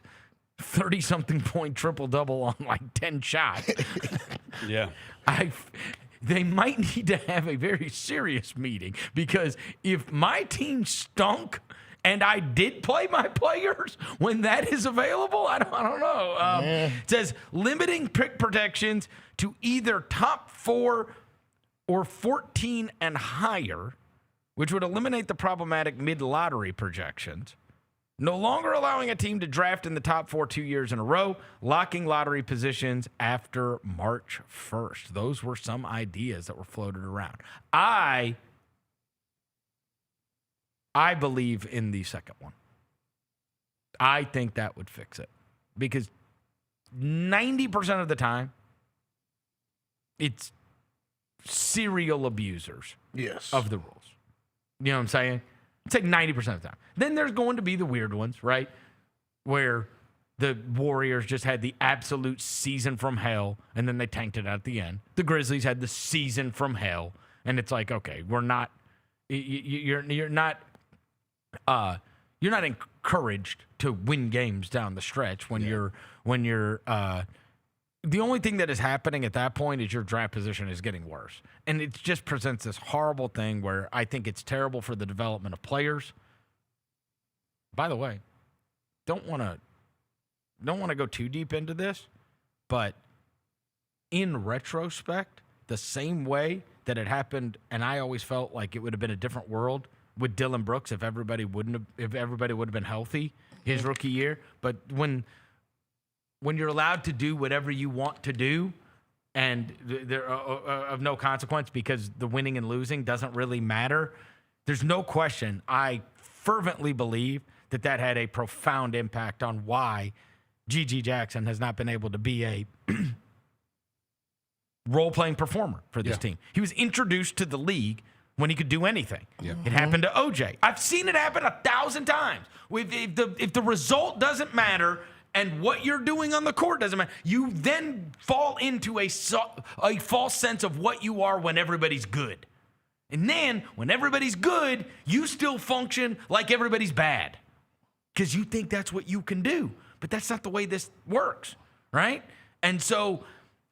30-something point triple-double on like 10 shots, Yeah. they might need to have a very serious meeting, because if my team stunk and I did play my players when that is available, I don't know. It says limiting pick protections to either top 4 or 14 and higher, which would eliminate the problematic mid-lottery projections. No longer allowing a team to draft in the top 4 2 years in a row, locking lottery positions after March 1st. Those were some ideas that were floated around. I believe in the second one. I think that would fix it, because 90% of the time, it's serial abusers Yes. of the rules. You know what I'm saying? It's like 90% of the time. Then there's going to be the weird ones, right? Where the Warriors just had the absolute season from hell, and then they tanked it at the end. The Grizzlies had the season from hell, and it's like, okay, we're not. You're not encouraged to win games down the stretch when you're. The only thing that is happening at that point is your draft position is getting worse. And it just presents this horrible thing where I think it's terrible for the development of players. By the way, don't want to go too deep into this, but in retrospect, the same way that it happened, and I always felt like it would have been a different world with Dylan Brooks if everybody would have been healthy his rookie year. But when you're allowed to do whatever you want to do and they're of no consequence because the winning and losing doesn't really matter, there's no question. I fervently believe that had a profound impact on why G.G. Jackson has not been able to be a role-playing performer for this team. He was introduced to the league when he could do anything. Yeah. It happened to OJ. I've seen it happen 1,000 times. If the result doesn't matter and what you're doing on the court doesn't matter, you then fall into a false sense of what you are when everybody's good. And then when everybody's good, you still function like everybody's bad because you think that's what you can do. But that's not the way this works, right? And so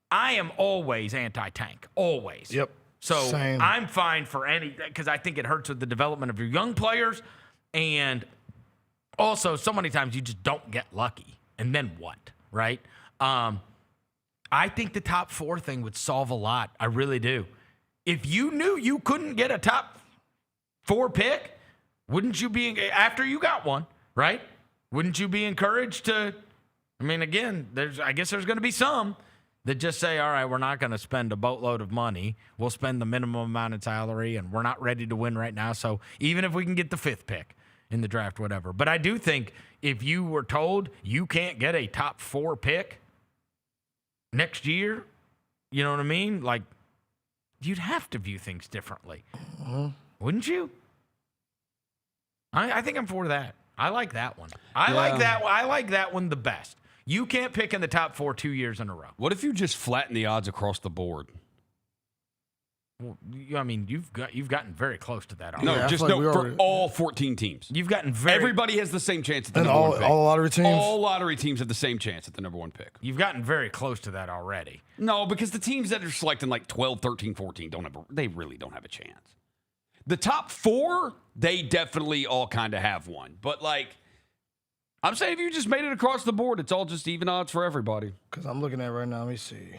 I am always anti-tank, always. Yep. So Same. I'm fine for because I think it hurts with the development of your young players. And also, so many times you just don't get lucky. And then what, right? I think the top 4 thing would solve a lot. I really do. If you knew you couldn't get a top 4 pick, wouldn't you be, after you got one, right? Wouldn't you be encouraged to, I mean, again, I guess there's going to be some that just say, all right, we're not going to spend a boatload of money. We'll spend the minimum amount of salary, and we're not ready to win right now. So even if we can get the 5th pick in the draft, whatever. But I do think if you were told you can't get a top 4 pick next year, you know what I mean? Like, you'd have to view things differently. Wouldn't you? I think I'm for that. I like that one. I like that one the best. You can't pick in the top 4 2 years in a row. What if you just flatten the odds across the board? Well, I mean, you've gotten very close to that. No, for all 14 teams. You've gotten everybody has the same chance at the and number 1 pick. All lottery teams? All lottery teams have the same chance at the number 1 pick. You've gotten very close to that already. No, because the teams that are selecting like 12, 13, 14 they really don't have a chance. The top 4, they definitely all kind of have one. But like, I'm saying if you just made it across the board, it's all just even odds for everybody. Because I'm looking at it right now. Let me see.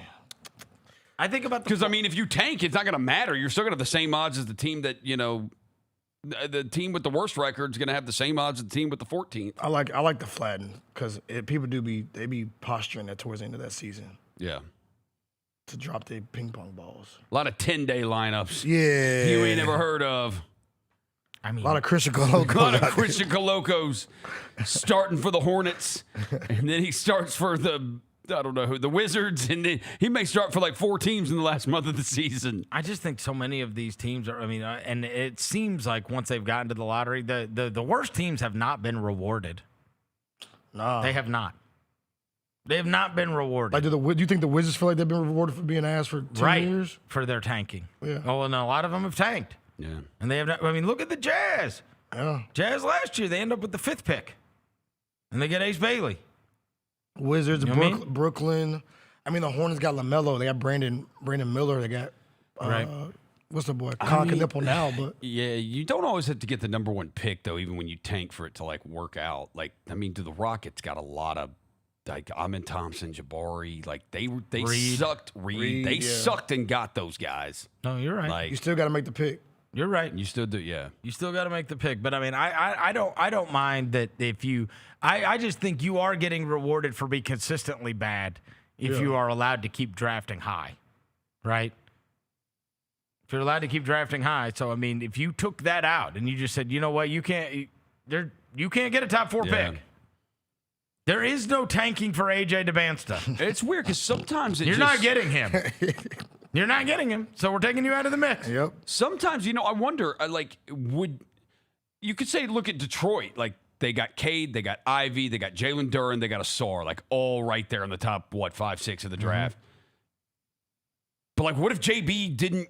I think about because I mean, if you tank, it's not going to matter. You're still going to have the same odds as the team that the team with the worst record is going to have the same odds as the team with the 14th. I like the flatten because people they be posturing that towards the end of that season. Yeah. To drop their ping pong balls. A lot of 10-day lineups. Yeah. You ain't never heard of. I mean, a lot of Christian Colocos. A lot of Christian Colocos starting for the Hornets, and then he starts for the Wizards, and then he may start for like 4 teams in the last month of the season. I just think so many of these teams are. I mean, and it seems like once they've gotten to the lottery, the worst teams have not been rewarded. No, they have not. They have not been rewarded. Like, do you think the Wizards feel like they've been rewarded for being ass for 10 years? For their tanking. Yeah. Oh, and a lot of them have tanked. Yeah. And they have not. I mean, look at the Jazz. Yeah. Jazz last year, they end up with the 5th pick. And they get Ace Bailey. Wizards, Brooklyn. I mean, the Hornets got LaMelo. They got Brandon Miller. They got, what's the boy? Nipple now. But yeah, you don't always have to get the number 1 pick, though, even when you tank for it to, like, work out. Like, I mean, the Rockets got a lot of, like, Amin Thompson, Jabari. Like, they Reed. sucked. Reed. They sucked and got those guys. No, you're right. Like, you still got to make the pick. You're right. You still do, yeah. You still got to make the pick. But I mean, I don't mind that if you. I just think you are getting rewarded for being consistently bad if you are allowed to keep drafting high, right? If you're allowed to keep drafting high, so I mean, if you took that out and you just said, you know what, you can't get a top 4 pick. There is no tanking for AJ DeBansta. It's weird because sometimes you're not getting him. You're not getting him, so we're taking you out of the mix. Yep. Sometimes, I wonder, you could say, look at Detroit, like they got Cade, they got Ivy, they got Jalen Duren, they got Asar, like all right there in the top, 5, 6 of the draft. But like, what if JB didn't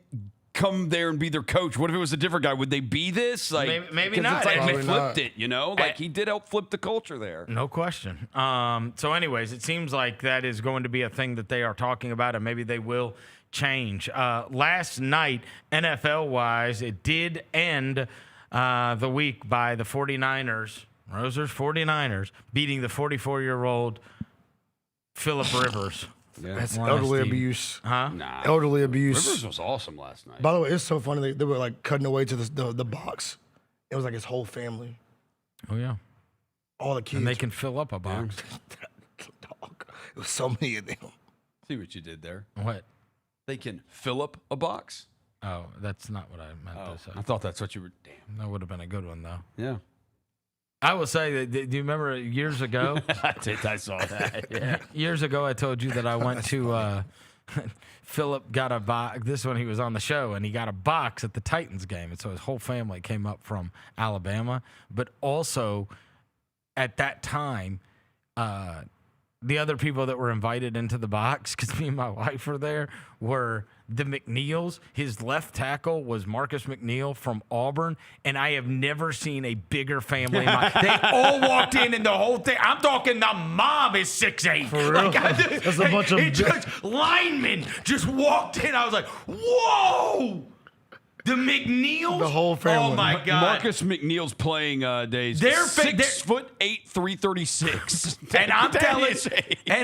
come there and be their coach? What if it was a different guy? Would they be this? Like, maybe 'cause not. It's like Probably he flipped it, Like he did help flip the culture there. No question. So anyways, it seems like that is going to be a thing that they are talking about, and maybe they will change. Last night, NFL-wise, it did end the week by the 49ers, Roser's 49ers, beating the 44-year-old Phillip Rivers. Yeah. That's elderly abuse. Huh? Nah. Elderly abuse. Rivers was awesome last night. By the way, it's so funny. They were like cutting away to the box. It was like his whole family. Oh, yeah. All the kids. And they can fill up a box. Dog. It was so many of them. See what you did there? What? They can fill up a box? Oh, that's not what I meant to say. I thought that's what you were. Damn. That would have been a good one, though. Yeah. I will say, do you remember years ago? I saw that. Yeah. Years ago, I told you that I went to Phillip got a box. This one he was on the show, and he got a box at the Titans game, and so his whole family came up from Alabama. But also, at that time, the other people that were invited into the box, because me and my wife were there, were the McNeils. His left tackle was Marcus McNeil from Auburn, and I have never seen a bigger family. They all walked in, and the whole thing. I'm talking the mom is 6'8". For real? That's a bunch of linemen just walked in. I was like, whoa! The McNeils? The whole family. Oh, my God. Marcus McNeil's playing days. They're 6'8", 336. And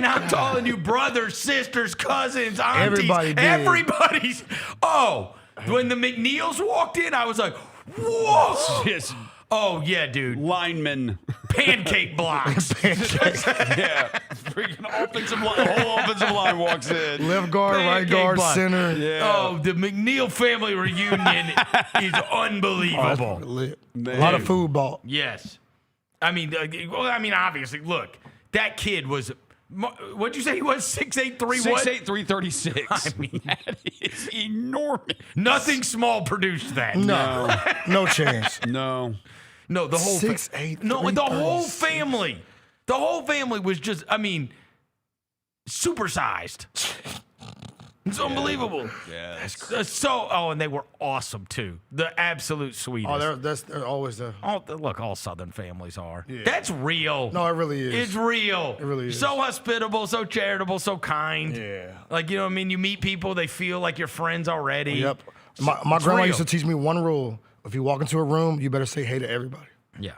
I'm telling you, brothers, sisters, cousins, aunties, everybody's. Oh, when the McNeils walked in, I was like, whoa. Yes. Oh, yeah, dude. Linemen. Pancake blocks. Yeah. Freaking offensive line. The whole offensive line walks in. Left guard, right guard, block. center. Yeah. Oh, the McNeil family reunion is unbelievable. Lit. A lot of food bought. Yes. I mean, obviously, look, that kid was, what'd you say he was? 6'8", 3 what? 6'8", 336. I mean, that is enormous. Nothing small produced that. No. No chance. No. No, the whole 6'8", No, the whole family. The whole family was just, supersized. It's unbelievable. Yeah. And they were awesome too. The absolute sweetest. Oh, they're always the. Look, all Southern families are. Yeah. That's real. No, it really is. It's real. It really is. So hospitable, so charitable, so kind. Yeah. Like, you know what I mean? You meet people, they feel like your friends already. Yep. My grandma used to teach me one rule. If you walk into a room, you better say hey to everybody. Yeah.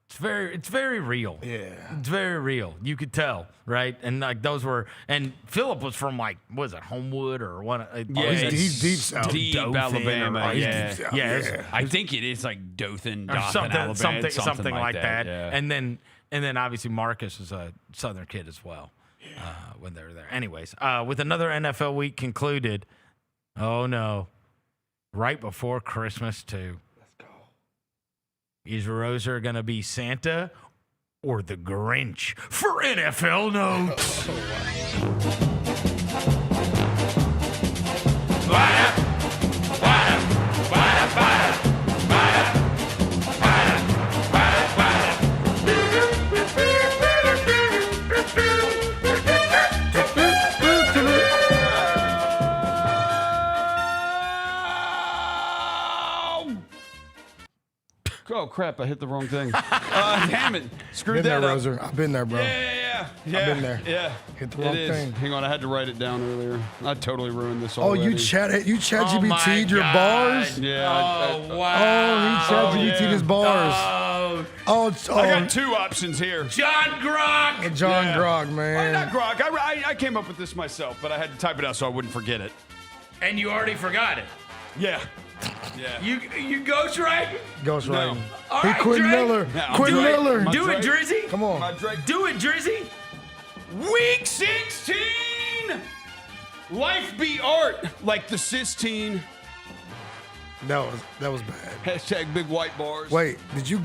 It's very real. Yeah. It's very real. You could tell, right? And like those were, and Phillip was from like, what is it, Homewood or one? He's deep south. Deep Alabama. He's deep south. Yeah. I think it is like Dothan, Or Alabama. something like that. Yeah. And then obviously Marcus is a Southern kid as well. When they were there. Anyways, with another NFL week concluded. Oh no. Right before Christmas too. Let's go. Is Roser going to be Santa or the Grinch for NFL Notes? Oh, crap. I hit the wrong thing. Damn it. Screwed Been that there, up. Roser. I've been there, bro. Yeah. I've been there. Yeah. Hit the wrong thing. Hang on. I had to write it down earlier. I totally ruined this already. Oh, you chat Oh my GPT'd your God. bars? Yeah. Oh, wow. Oh, he chat GPT'd his bars. Oh, I got two options here. John Grog. John Grog, man. Not Grog. I came up with this myself, but I had to type it out so I wouldn't forget it. And you already forgot it. Yeah. Yeah. You ghostwriting? Ghostwriting. All Hey, right, Quinn Drake. Miller. Yeah, Quinn Drake. Miller. Do it, Drizzy. Come on. Do it, Drizzy. Week 16. Life be art like the Sistine. That was bad. Hashtag big white bars. Wait, did you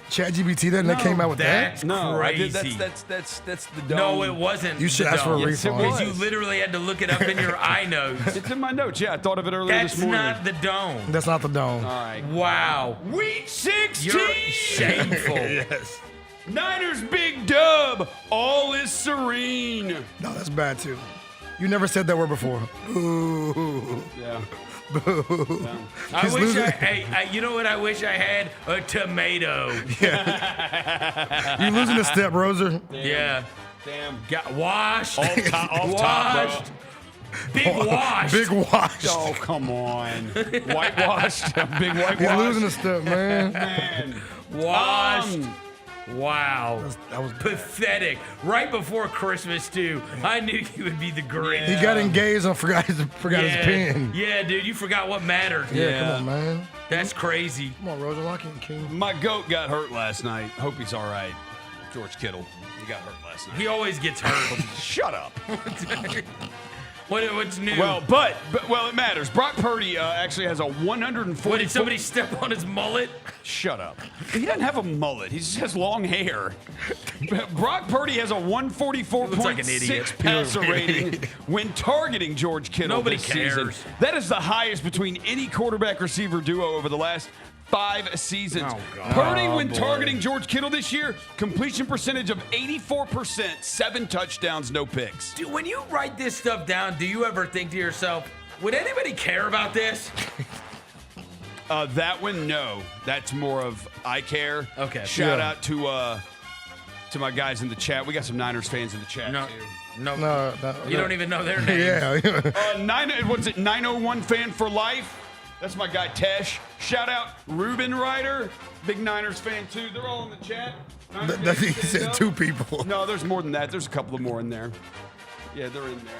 ChatGPT that and that came out with that? No, I did. Crazy. That's the dome. No, it wasn't. You should ask for a refund. Because you literally had to look it up in your iNotes. It's in my notes. Yeah, I thought of it earlier this morning. That's not the dome. That's not the dome. All right. Wow. Week 16. You're shameful. Yes. Niners big dub. All is serene. No, that's bad too. You never said that word before. Boo. Yeah. Boo. Yeah. I wish you know what I wish I had? A tomato. You losing a step, Roser. Yeah. Damn. Got washed. Off top, bro. Big wash. Big wash. Oh, come on. Whitewashed. Big whitewash. He's losing a step, man. Man. Washed. Wow. That was pathetic. Right before Christmas, too. I knew you would be the Grizz. He got engaged and forgot his pen. Yeah, dude, you forgot what mattered. Yeah, come on, man. That's crazy. Come on, Roser, lock in, King. My goat got hurt last night. Hope he's all right. George Kittle. He got hurt last night. He always gets hurt. Shut up. What's new? Well, but it matters. Brock Purdy actually has a 140. What, did somebody step on his mullet? Shut up. He doesn't have a mullet. He just has long hair. Brock Purdy has a 144.6 passer rating when targeting George Kittle. Nobody this cares. season. That is the highest between any quarterback receiver duo over the last 5 seasons. Oh, God. Purdy, when targeting George Kittle this year, completion percentage of 84%, 7 touchdowns, no picks. Dude, when you write this stuff down, do you ever think to yourself, would anybody care about this? That one, no. That's more of I care. Okay. Shout out to my guys in the chat. We got some Niners fans in the chat, too. No. You don't even know their names. Yeah. What's it, 901 fan for life? That's my guy, Tesh. Shout out, Ruben Ryder. Big Niners fan, too. They're all in the chat. He said 2 people. No, there's more than that. There's a couple of more in there. Yeah, they're in there.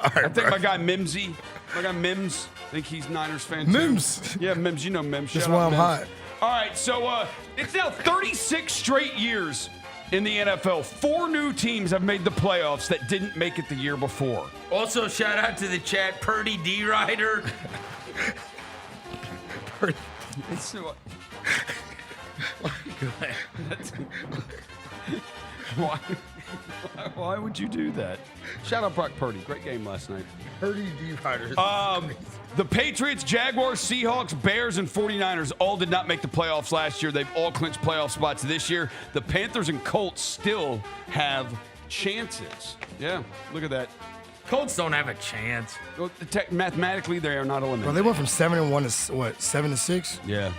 All right, I think my guy Mimsy. My guy Mims. I think he's Niners fan, too. Mims. Yeah, Mims. You know Mims. That's Shout why out I'm Mims. hot. All right, so it's now 36 straight years in the NFL. 4 new teams have made the playoffs that didn't make it the year before. Also, shout out to the chat, Purdy D. Ryder. Why would you do that? Shout out Brock Purdy. Great game last night. Purdy D. Ryder. The Patriots, Jaguars, Seahawks, Bears, and 49ers all did not make the playoffs last year. They've all clinched playoff spots this year. The Panthers and Colts still have chances. Yeah, look at that. Colts don't have a chance. Well, mathematically, they are not eliminated. Bro, they went from 7-1 to what? 7-6? Yeah.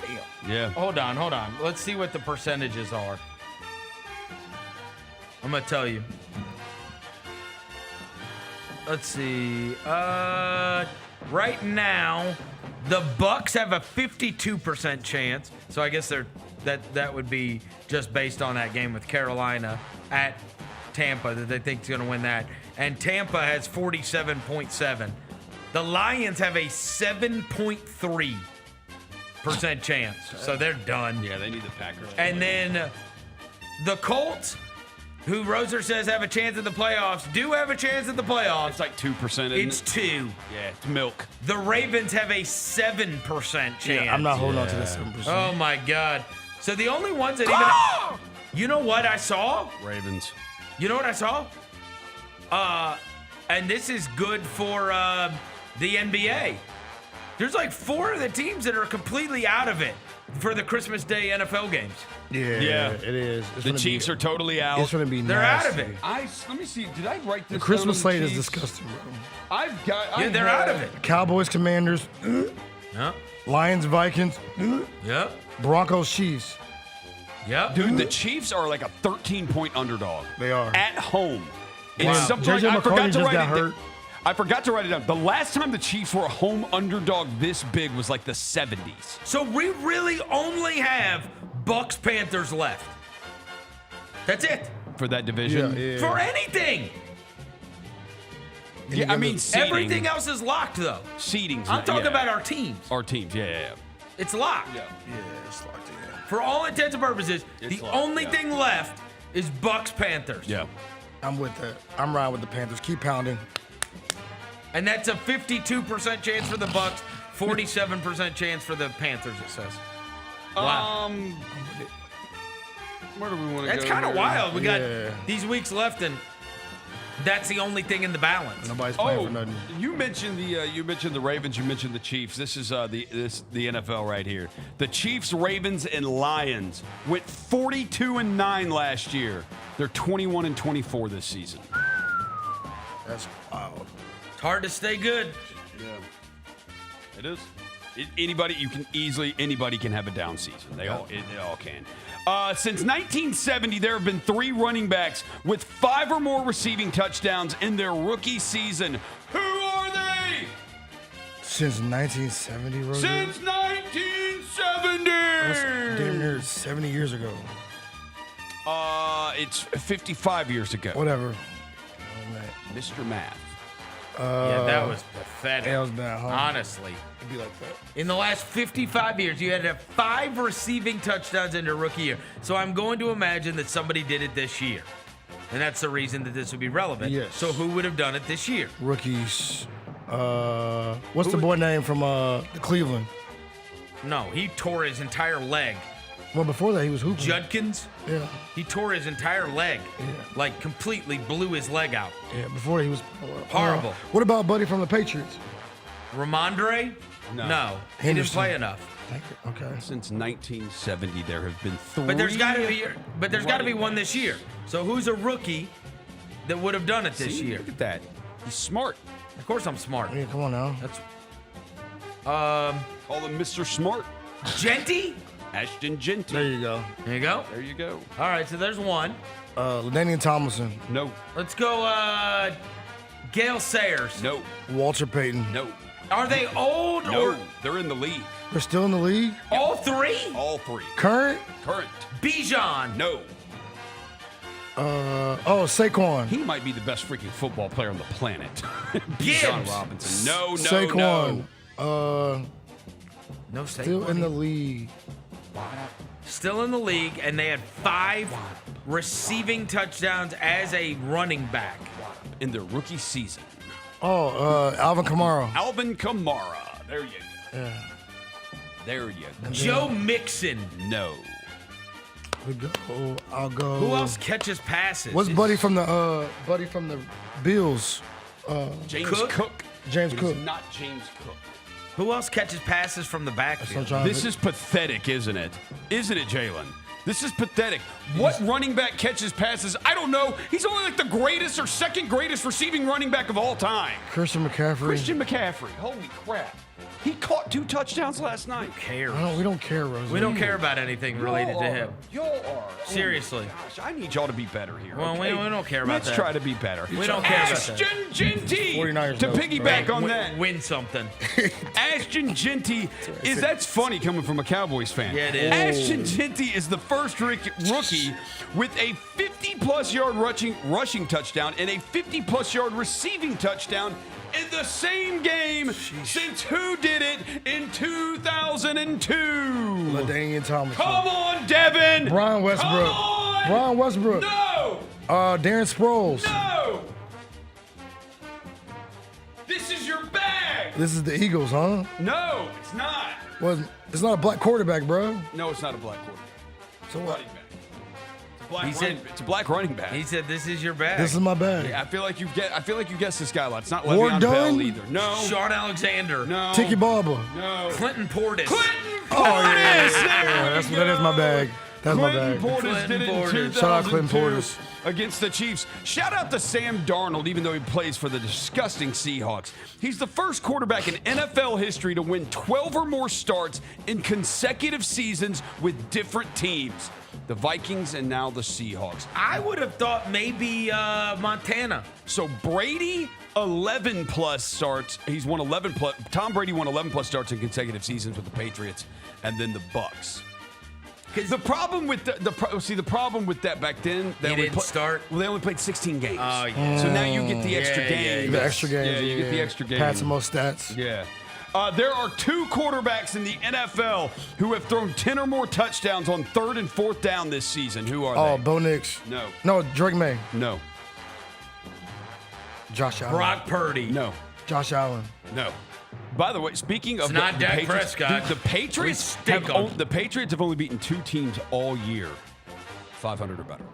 Damn. Yeah. Hold on. Let's see what the percentages are. I'm going to tell you. Let's see. Right now, the Bucks have a 52% chance. So I guess that would be just based on that game with Carolina at Tampa that they think is going to win that. And Tampa has 47.7. The Lions have a 7.3% chance. So they're done. Yeah, they need the Packers. And then the Colts, who Roser says have a chance at the playoffs, do have a chance at the playoffs. It's like 2%. It's 2. Yeah, it's milk. The Ravens have a 7% chance. Yeah, I'm not holding on to that 7%. Oh, my God. So the only ones that even... You know what I saw? Ravens. You know what I saw? And this is good for the NBA. There's like 4 of the teams that are completely out of it for the Christmas Day NFL games. Yeah, it is. The Chiefs are totally out. It's going to be They're nasty. out of it. Let me see. Did I write this The Christmas down? slate is Chiefs? disgusting, bro. They're out of it. Cowboys, Commanders. Yep. Lions, Vikings. Yep. Broncos, Chiefs. Yep. Dude, the Chiefs are like a 13-point underdog. They are. At home. Wow. It's something JJ I forgot McCartney to just write got it hurt. down. I forgot to write it down. The last time the Chiefs were a home underdog this big was like the 70s. So we really only have Bucks Panthers left. That's it. For that division? Yeah. For anything. Yeah, I mean, seeding. Everything else is locked, though. Seeding's I'm not- talking yeah. about our teams. Our teams, yeah. It's locked. Yeah. it's locked in. For all intents and purposes, It's the locked, only yeah. thing left is Bucks Panthers. Yeah. I'm with that. I'm riding with the Panthers. Keep pounding. And that's a 52% chance for the Bucks, 47% chance for the Panthers, it says. Wow. Where do we want to go? That's kind of here? wild. We got these weeks left, and that's the only thing in the balance. Nobody's playing for nothing. You mentioned the Ravens. You mentioned the Chiefs. This is the NFL right here. The Chiefs, Ravens, and Lions went 42-9 last year. They're 21-24 this season. That's wild. It's hard to stay good. Yeah, it is. Anybody can have a down season. They all can. Since 1970, there have been 3 running backs with 5 or more receiving touchdowns in their rookie season. Who are they? Since 1970, Roger? Since 1970! That's damn near 70 years ago. It's 55 years ago. Whatever. Mr. Math. Yeah, that was pathetic. That was bad, huh? Honestly. It'd be like that. In the last 55 years, you had to have 5 receiving touchdowns in your rookie year. So I'm going to imagine that somebody did it this year. And that's the reason that this would be relevant. Yes. So who would have done it this year? Rookies. What's the boy name from the Cleveland? No, he tore his entire leg. Well, before that, he was hooping. Judkins? Yeah. He tore his entire leg. Yeah. Like, completely blew his leg out. Yeah, before he was... Horrible. What about Buddy from the Patriots? Ramondre? No. He didn't play enough. Okay. Since 1970, there have been 3. But there's got to be one this year. So who's a rookie that would have done it this year? Look at that. He's smart. Of course I'm smart. Yeah, come on now. That's call him Mr. Smart. Genty? Ashton Genty. There you go. There you go. There you go. All right, so there's one. LaDainian Tomlinson. No. Let's go Gale Sayers. No. Walter Payton. No. Are they old No. or They're in the league. They're still in the league? all 3? All 3. Current? Current. Bijan. No. Saquon. He might be the best freaking football player on the planet. Gibbs. Bijan Robinson. No. Saquon. No Still in the league. Still in the league, and they had 5 receiving touchdowns as a running back in their rookie season. Alvin Kamara. Alvin Kamara. There you go. Yeah. There you go. Jacob Mixon. No. I'll go. Who else catches passes? What's Buddy from the Bills? James Cook? Cook. James It Cook. is not James Cook. Who else catches passes from the backfield? This is pathetic, isn't it? Isn't it, Jaylon? This is pathetic. What running back catches passes? I don't know. He's only like the greatest or second greatest receiving running back of all time. Christian McCaffrey. Holy crap. He caught 2 touchdowns last night. Who cares? We don't care, Rose. We don't care about anything related to him. Y'all are. Seriously. Oh my gosh, I need y'all to be better here. Well, okay? we don't care about Let's that. try to be better. We don't care about that. Ashton Genty. 49ers To notes, piggyback bro. on that. Win something. Ashton Genty that's funny coming from a Cowboys fan. Yeah, it is. Ashton Genty is the first rookie with a 50-plus yard rushing touchdown and a 50-plus yard receiving touchdown in the same game since who did it in 2002? LaDainian Tomlinson. Come on, Devin. Brian Westbrook. Come on. Brian Westbrook. No. Darren Sproles. No. This is your bag. This is the Eagles, huh? No, it's not. Well, it's not a black quarterback, bro. No, it's not a black quarterback. So what? It's a black running back. He said, "This is your bag." This is my bag. Yeah, I feel like you guessed this guy a lot. It's not Ward Le'Veon Dunn? Bell either. No. Sean Alexander. No. Tiki Barber. No. Clinton Portis. Oh yeah. That is my bag. That's my bag. Clinton Portis did it in 2002 Shout out Clinton Portis. against the Chiefs. Shout out to Sam Darnold, even though he plays for the disgusting Seahawks. He's the first quarterback in NFL history to win 12 or more starts in consecutive seasons with different teams. The Vikings and now the Seahawks. I would have thought maybe Montana. So Brady, 11-plus starts. He's won 11-plus. Tom Brady won 11-plus starts in consecutive seasons with the Patriots, and then the Bucks. The problem with the problem with that back then, they only played 16 games. Oh yeah. So now you get the extra games. The extra games. Yeah, you get the extra games. Pass some more stats. Yeah. There are 2 quarterbacks in the NFL who have thrown 10 or more touchdowns on 3rd and 4th down this season. Who are they? Bo Nix. No. Drake May. No. Josh Allen. Brock Purdy. No. Josh Allen. No. By the way, speaking of It's not the Dak Patriots, Prescott. the Patriots have only beaten 2 teams all year, 500 or better.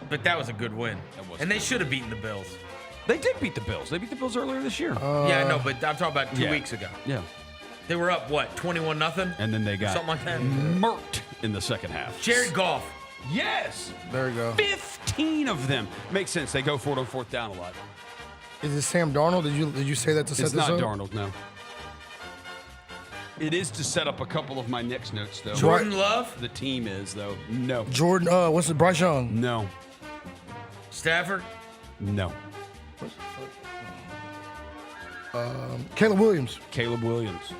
But that was a good win. And they should have beaten the Bills. They did beat the Bills. They beat the Bills earlier this year. Yeah, I know, but I'm talking about 2 weeks ago. Yeah. They were up, what, 21-0? And then they got something like that. murked in the second half. Jared Goff. Yes. There you go. 15 of them. Makes sense. They go for it on 4th down a lot. Is it Sam Darnold? Did you say that to set It's this not up? Darnold, no. It is to set up a couple of my next notes, though. Jordan Love? The team is, though. No. Jordan, what's it? Bryce Young? No. Stafford? No. Caleb Williams. Caleb Williams.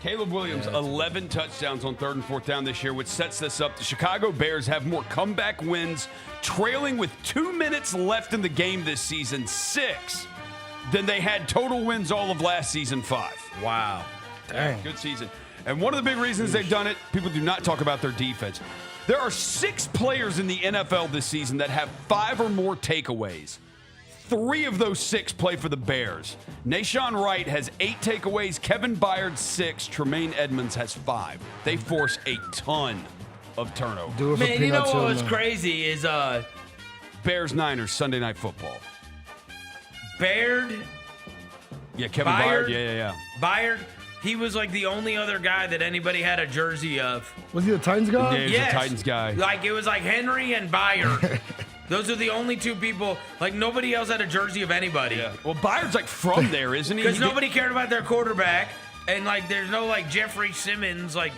Caleb Williams, Yeah, 11 touchdowns on 3rd and 4th down this year, which sets this up. The Chicago Bears have more comeback wins, trailing with 2 minutes left in the game this season, 6, than they had total wins all of last season, 5. Wow. Dang. Good season. And one of the big reasons they've done it, people do not talk about their defense. There are 6 players in the NFL this season that have 5 or more takeaways. 3 of those 6 play for the Bears. Nashawn Wright has 8 takeaways. Kevin Byard 6. Tremaine Edmonds has 5. They force a ton of turnover. Man, you know what was crazy is Bears-Niners Sunday Night Football. Baird. Yeah, Kevin Byard. Yeah. Byard. He was like the only other guy that anybody had a jersey of. Was he a Titans guy? Yeah, he was a Titans guy. Like it was like Henry and Byard. Those are the only 2 people. Like nobody else had a jersey of anybody. Yeah. Well, Byard's like from there, isn't he? Because nobody cared about their quarterback, and like there's no like Jeffrey Simmons. Like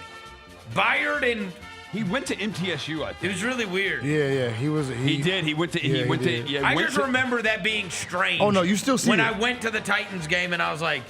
Byard and he went to MTSU. I think it was really weird. Yeah. He did. He went to. Yeah, he went did. to. Yeah, I went just to, remember that being strange. Oh, no, you still see when it. I went to the Titans game and I was like,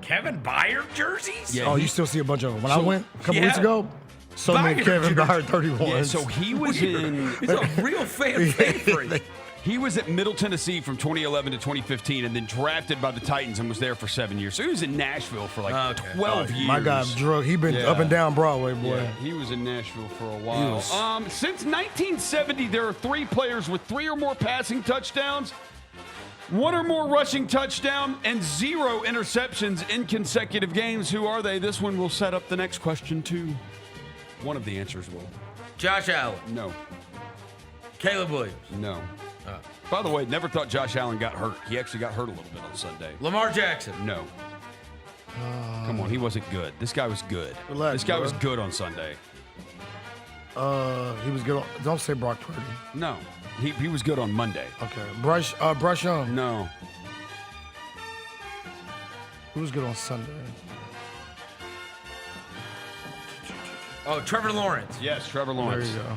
Kevin Byard jerseys? Yeah, you still see a bunch of them. When I went a couple weeks ago, so many Kevin Byard 31s. Yeah, so he was in. He's a real fan favorite. He was at Middle Tennessee from 2011 to 2015 and then drafted by the Titans and was there for 7 years. So he was in Nashville for like 12 years. My guy, drug. He been up and down Broadway, boy. Yeah, he was in Nashville for a while. Since 1970, there are 3 players with 3 or more passing touchdowns, 1 or more rushing touchdown, and 0 interceptions in consecutive games. Who are they? This one will set up the next question, too. One of the answers will. Josh Allen. No. Caleb Williams. No. By the way, never thought Josh Allen got hurt. He actually got hurt a little bit on Sunday. Lamar Jackson. No. Come on, he wasn't good. This guy was good. Relax, this guy bro. was good on Sunday. He was good. Don't say Brock Purdy. No. He was good on Monday. Okay. Bryce Young. No. Who was good on Sunday? Oh, Trevor Lawrence. Yes, Trevor Lawrence. There you go.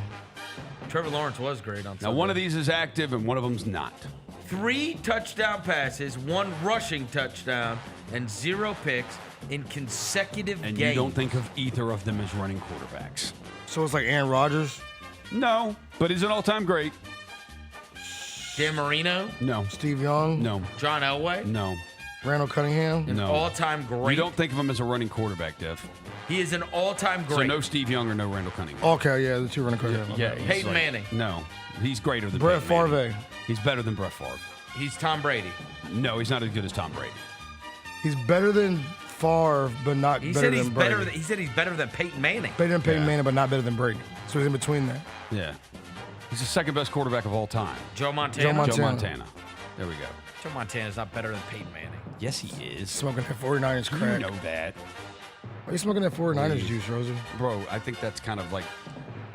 Trevor Lawrence was great on Sunday. Now, one of these is active and one of them's not. 3 touchdown passes, 1 rushing touchdown, and 0 picks in consecutive And games. you don't think of either of them as running quarterbacks. So it's like Aaron Rodgers? No, but he's an all-time great. Dan Marino? No. Steve Young? No. John Elway? No. Randall Cunningham? An all-time great. You don't think of him as a running quarterback, Dev. He is an all-time great. So no Steve Young or no Randall Cunningham. Okay, yeah, the 2 running quarterbacks. Yeah, Peyton he's like- Manning. No, he's greater than Brett Peyton Manning. Favre. He's better than Brett Favre. He's Tom Brady. No, he's not as good as Tom Brady. He's better than Favre, but not He better said he's than Brady. better. He said he's better than Peyton Manning. Better than Peyton Yeah. Manning, but not better than Brady. So he's in between there. Yeah. He's the second best quarterback of all time. Joe Montana. Joe Montana. There we go. Joe Montana's not better than Peyton Manning. Yes, he is. Smoking that 49ers crack. You know that. Why are you smoking that 49ers juice, Rosie? Bro, I think that's kind of like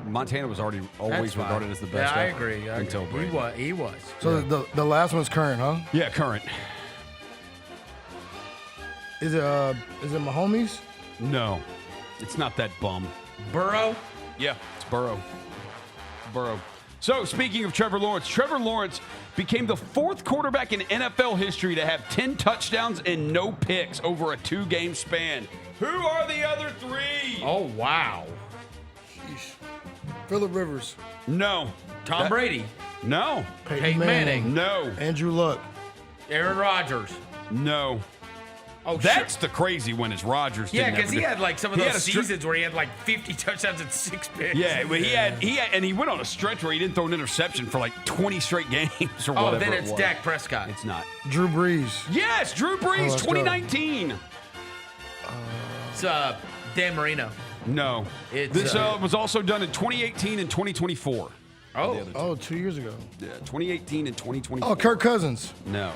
Montana was always That's fine. regarded as the best Yeah, I ever agree. until Brady. He was. So the last one's current, huh? Yeah, current. Is it Mahomes? No, it's not that bum. Burrow? Yeah, it's Burrow. Burrow. So, speaking of Trevor Lawrence became the 4th quarterback in NFL history to have 10 touchdowns and no picks over a 2-game span. Who are the other 3? Oh, wow. Sheesh. Phillip Rivers. No. Tom Brady. No. Peyton Manning. No. Andrew Luck. Aaron Rodgers. No. Oh, That's the crazy one is Rodgers. Yeah, didn't because ever he do- had like some of he had those a str- seasons where he had like 50 touchdowns and 6 picks. Yeah, but he had, and he went on a stretch where he didn't throw an interception for like 20 straight games or whatever. Oh, then it's it was. Dak Prescott. It's not. Drew Brees. Yes, Drew Brees, let's go. 2019. It's Dan Marino. No, It's, this was also done in 2018 and 2024. Oh, 2 years ago. Yeah, 2018 and 2024. Oh, Kirk Cousins. No.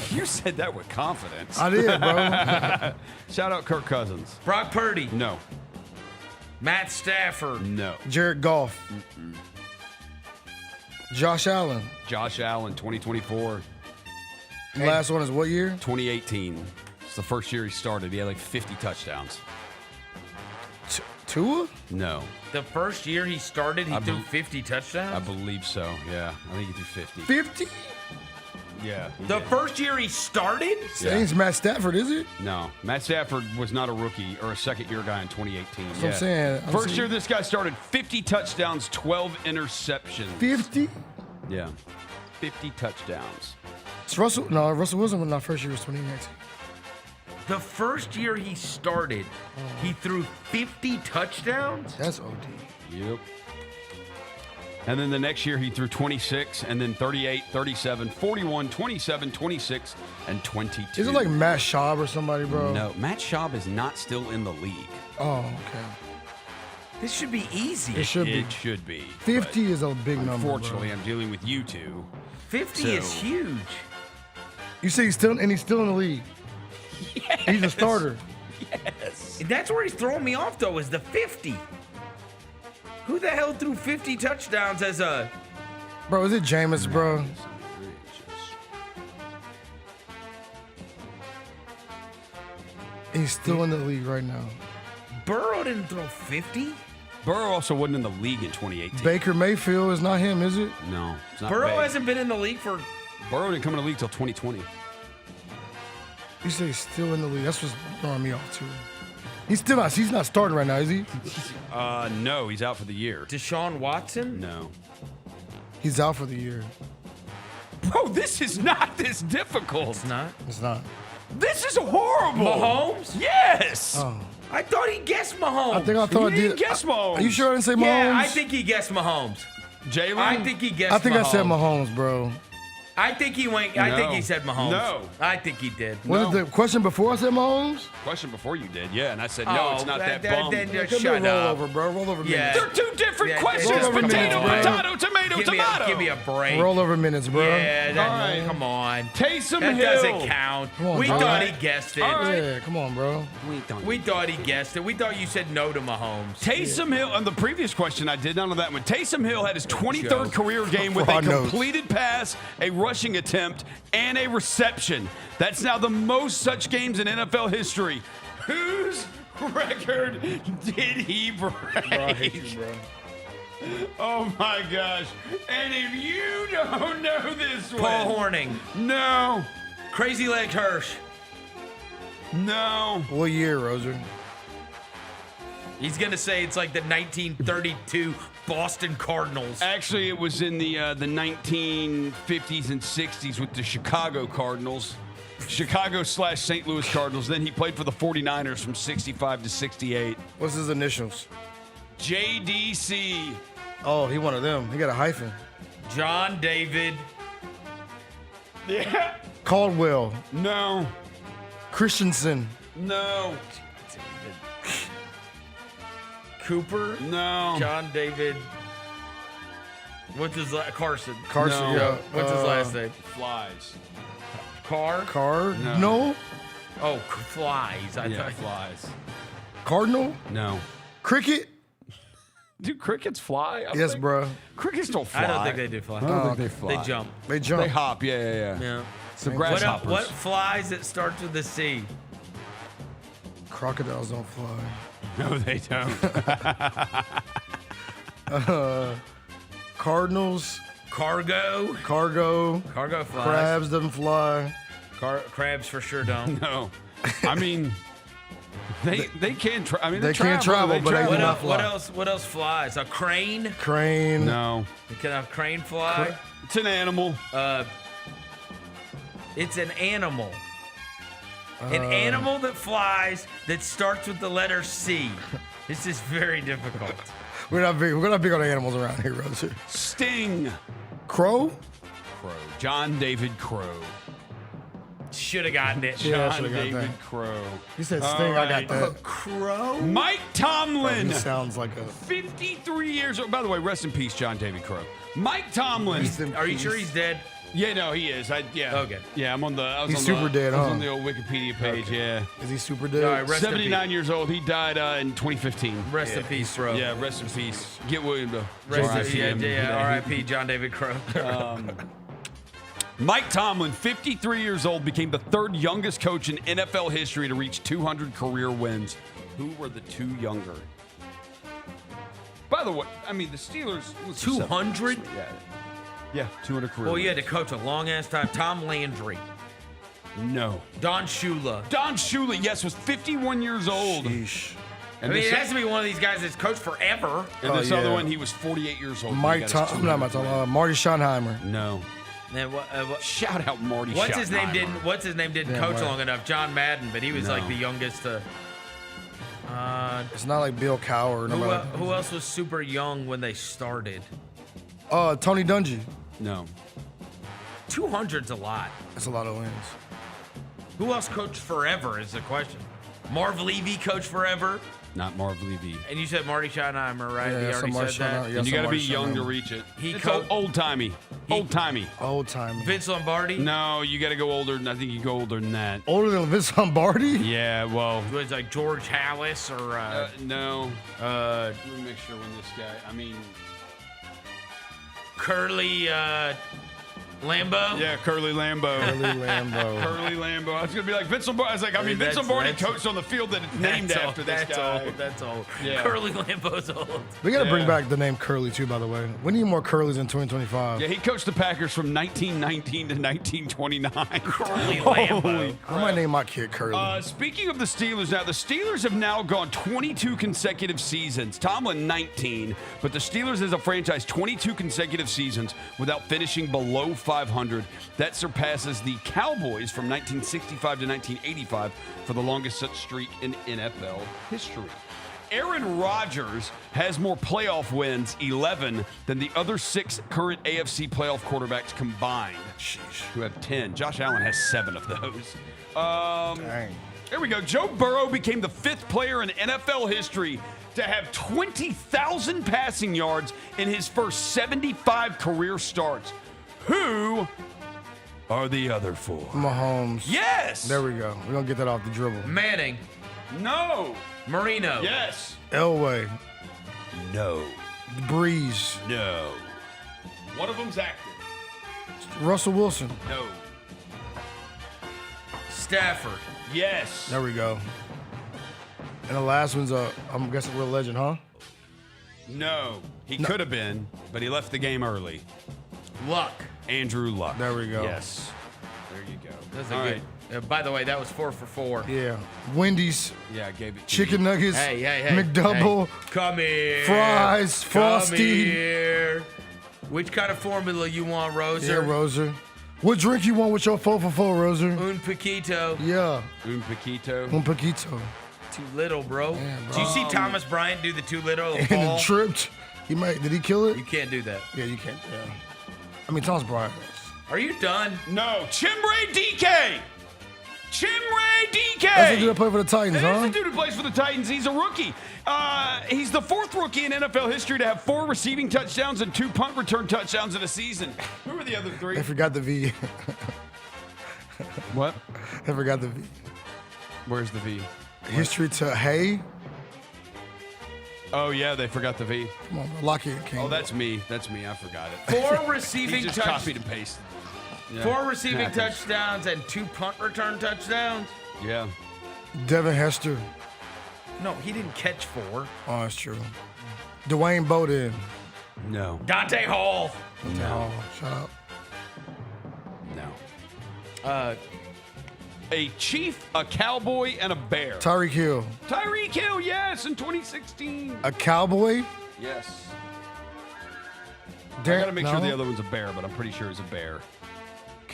You said that with confidence. I did, bro. Shout out Kirk Cousins. Brock Purdy. No. Matt Stafford. No. Jared Goff. Josh Allen. Josh Allen, 2024. The last one is what year? 2018. It's the first year he started. He had like 50 touchdowns. Tua? No. The first year he started, he threw 50 touchdowns? I believe so, yeah. I think he threw 50. 50? Yeah. The first year he started? Ain't Matt Stafford, is it? No. Matt Stafford was not a rookie or a second-year guy in 2018. That's what I'm saying. First year this guy started 50 touchdowns, 12 interceptions. 50? Yeah. 50 touchdowns. It's Russell. No, Russell Wilson when our first year was 2019. The first year he started, he threw 50 touchdowns? That's OD. Yep. And then the next year he threw 26, and then 38, 37, 41, 27, 26, and 22. Is it like Matt Schaub or somebody, bro? No, Matt Schaub is not still in the league. Oh, okay. This should be easy. It should be. It should be. 50 is a big number. Unfortunately, I'm dealing with you two. 50 is huge. You say he's still in the league. Yes. He's a starter. Yes. That's where he's throwing me off, though, is the 50. Who the hell threw 50 touchdowns as a... Bro, is it Jameis, bro? He's still in the league right now. Burrow didn't throw 50? Burrow also wasn't in the league in 2018. Baker Mayfield is not him, is it? No, it's not Burrow Baker. hasn't been in the league for... Burrow didn't come in the league till 2020. You say he's still in the league. That's what's throwing me off, too. He's not starting right now, is he? No, he's out for the year. Deshaun Watson? No. He's out for the year. Bro, this is not this difficult. It's not? It's not. This is horrible. Mahomes? Yes. Oh. I thought he guessed Mahomes. I thought I He did. didn't guess Mahomes. Are you sure I didn't say Mahomes? Yeah, I think he guessed Mahomes. Jalen? I think he guessed I think Mahomes. I said Mahomes, bro. I think he went. I think he said Mahomes. No. I think he did. Was it the question before I said Mahomes? Question before you did, yeah, and I said no, it's not that bum. Then It just could be shut roll up. over, bro. Roll over Yeah. minutes. They're two different Yeah, questions. roll over Potato, minutes, bro. potato, tomato, Give tomato. me a break. Roll over minutes, bro. Yeah, All right. come on. Taysom That Hill. doesn't count. Come on, We bro. thought he guessed it. All right. Yeah, come on, bro. We thought he guessed it. We thought you said no to Mahomes. Taysom Hill, on the previous question, I did none of that one. Taysom Hill had his 23rd Joe. career game with a Fraud notes. completed pass, a rushing attempt, and a reception. That's now the most such games in NFL history. Whose record did he break? Oh my gosh. And if you don't know this one. Paul Horning. No. Crazy Leg Hirsch. No. What year, Roser? He's going to say it's like the 1932 Boston Cardinals. Actually, it was in the 1950s and 60s with the Chicago Cardinals. Chicago/St. Louis Cardinals. Then he played for the 49ers from 65 to 68. What's his initials? JDC. Oh, he one of them. He got a hyphen. John David. Yeah. Caldwell. No. Christensen. No. Cooper. No. John David. What's his Carson? Carson, No. yeah. What's his last name? Flies. Carr? Carr? No. No. Oh, Flies. I Yeah, thought. flies. Cardinal? No. Cricket? Do crickets fly? I Yes, think. bro. Crickets don't fly. I don't think they do fly. I don't think they fly. They jump. They jump. They hop. Yeah. Yeah. So What, grasshoppers. what flies that starts with a C? Crocodiles don't fly. No, they don't. Cardinals. Cargo. Cargo. Cargo flies. Crabs doesn't fly. Crabs for sure don't. No. I mean, they can. I mean, They can't travel, but they What do not else? What fly. else? What else flies? A crane? Crane. No. Can a crane fly? It's an animal. It's an animal. An animal that flies that starts with the letter C. This is very difficult. We're not big on animals around here, Roser. Sting. Crow? Crow. John David Crow. Should have gotten it. Yeah, I John should've got David that. Crow. You said All Sting, I right. got that. Crow? Mike Tomlin. He sounds like a 53 years old. By the way, rest in peace, John David Crow. Mike Tomlin. Are you sure he's dead? Yeah, no, he is. Yeah. Okay. Yeah, I'm on the. I was He's on super the, dead, I was huh? on the old Wikipedia page. Okay. Yeah. Is he super dead? All right, rest in 79 peace. years old. He died in 2015. Rest in peace, bro. Yeah, rest in peace. Get William to Rest in, RIP him. R.I.P. John David Crow. Mike Tomlin, 53 years old, became the third youngest coach in NFL history to reach 200 career wins. Who were the two younger? By the way, I mean, the Steelers. 200? Yeah, 200 career Well, wins. you had to coach a long ass time. Tom Landry. No. Don Shula. Don Shula, yes, was 51 years old. Sheesh. And I mean, this, it has to be one of these guys that's coached forever. and this Oh, other yeah. one, he was 48 years old. Mike He got his Tom, I'm not 200 talking Marty Schottenheimer. No. And what, Shout out Marty what's his name? Schottenheimer. What's his name? Didn't Yeah, coach Marty. long enough. John Madden, but he was like No. the youngest to. It's not like Bill Cowher. Or nobody like Who else was super young when they started? that. Tony Dungy. No. 200's a lot. That's a lot of wins. Who else coached forever is the question. Marv Levy coached forever. Not Marv Levy. And you said Marty Schottenheimer, right? Yeah, He already Marty said that. Schottenheimer, yeah. And you got to be Marty young to Schottenheimer. reach it. He It's co- old timey. Old timey. Old time. Vince Lombardi No, you got to go older. I think you go older than that. Older than Vince Lombardi? Yeah, well, was like George Hallis or no. Let me make sure when this guy. I mean, Curly Lambeau. yeah, Curly Lambeau. Curly Lambeau. Curly Lambeau. I was gonna be like Vince Lombardi. I was like, I mean, Vince That's- Lombardi that's- coached on the field that it's named That's after old, this that's guy. Old, that's old. Yeah. Curly Lambeau's old. We got to bring Yeah. back the name Curly, too, by the way. We need more Curlys in 2025. Yeah, he coached the Packers from 1919 to 1929. Curly Holy Lambeau. I might name my kid Curly. Speaking of the Steelers, now the Steelers have now gone 22 consecutive seasons. Tomlin 19, but the Steelers as a franchise 22 consecutive seasons without finishing below 500. That surpasses the Cowboys from 1965 to 1985 for the longest such streak in NFL history. Aaron Rodgers has more playoff wins, 11, than the other 6 current AFC playoff quarterbacks combined, who have 10. Josh Allen has 7 of those. Dang. Here we go. Joe Burrow became the 5th player in NFL history to have 20,000 passing yards in his first 75 career starts. Who are the other 4? Mahomes. Yes! There we go. We're going to get that off the dribble. Manning. No! Marino. Yes! Elway. No. Breeze. No. One of them's active. Russell Wilson. No. Stafford. Yes. There we go. And the last one's I'm guessing we're a legend, huh? No. He could have been, but he left the game early. Luck. Andrew Luck. There we go. Yes. There you go. That's a All good. By the way, that was 4 for 4. Yeah. Wendy's. Yeah, I gave it to Chicken you. nuggets. Hey, McDouble. hey. Come here. Fries. Come Frosty. here. Which kind of formula you want, Roser? Yeah, Roser. What drink you want with your 4 for 4, Roser? Un poquito. Yeah. Un poquito. Un poquito. Too little, bro. Yeah, bro. Did you see Thomas Bryant do the too little And ball? it tripped. Did he kill it? You can't do that. Yeah, you can't. Yeah. I mean, Thomas Bryant. Are you done? No. Chimray DK. Chimray DK. That's the dude that played for the Titans, That is huh? the dude who plays for the Titans. He's a rookie. He's the 4th rookie in NFL history to have 4 receiving touchdowns and 2 punt return touchdowns in a season. Who are the other 3? They forgot the V. What? They forgot the V. Where's the V? History to Hay. Oh, yeah, they forgot the V. Come on, bro. Lockheed King. Oh, that's me. That's me. I forgot it. 4 receiving He just copied and pasted. Yeah. 4 receiving Happens. touchdowns and 2 punt return touchdowns. Yeah. Devin Hester. No, he didn't catch 4. Oh, that's true. Dwayne Bowden. No. Dante Hall. No. Shut up. No. A Chief, a Cowboy, and a Bear. Tyreek Hill. Tyreek Hill, yes, in 2016. A Cowboy. Yes. I Darren- gotta make sure no. the other one's a bear, but I'm pretty sure it's a bear.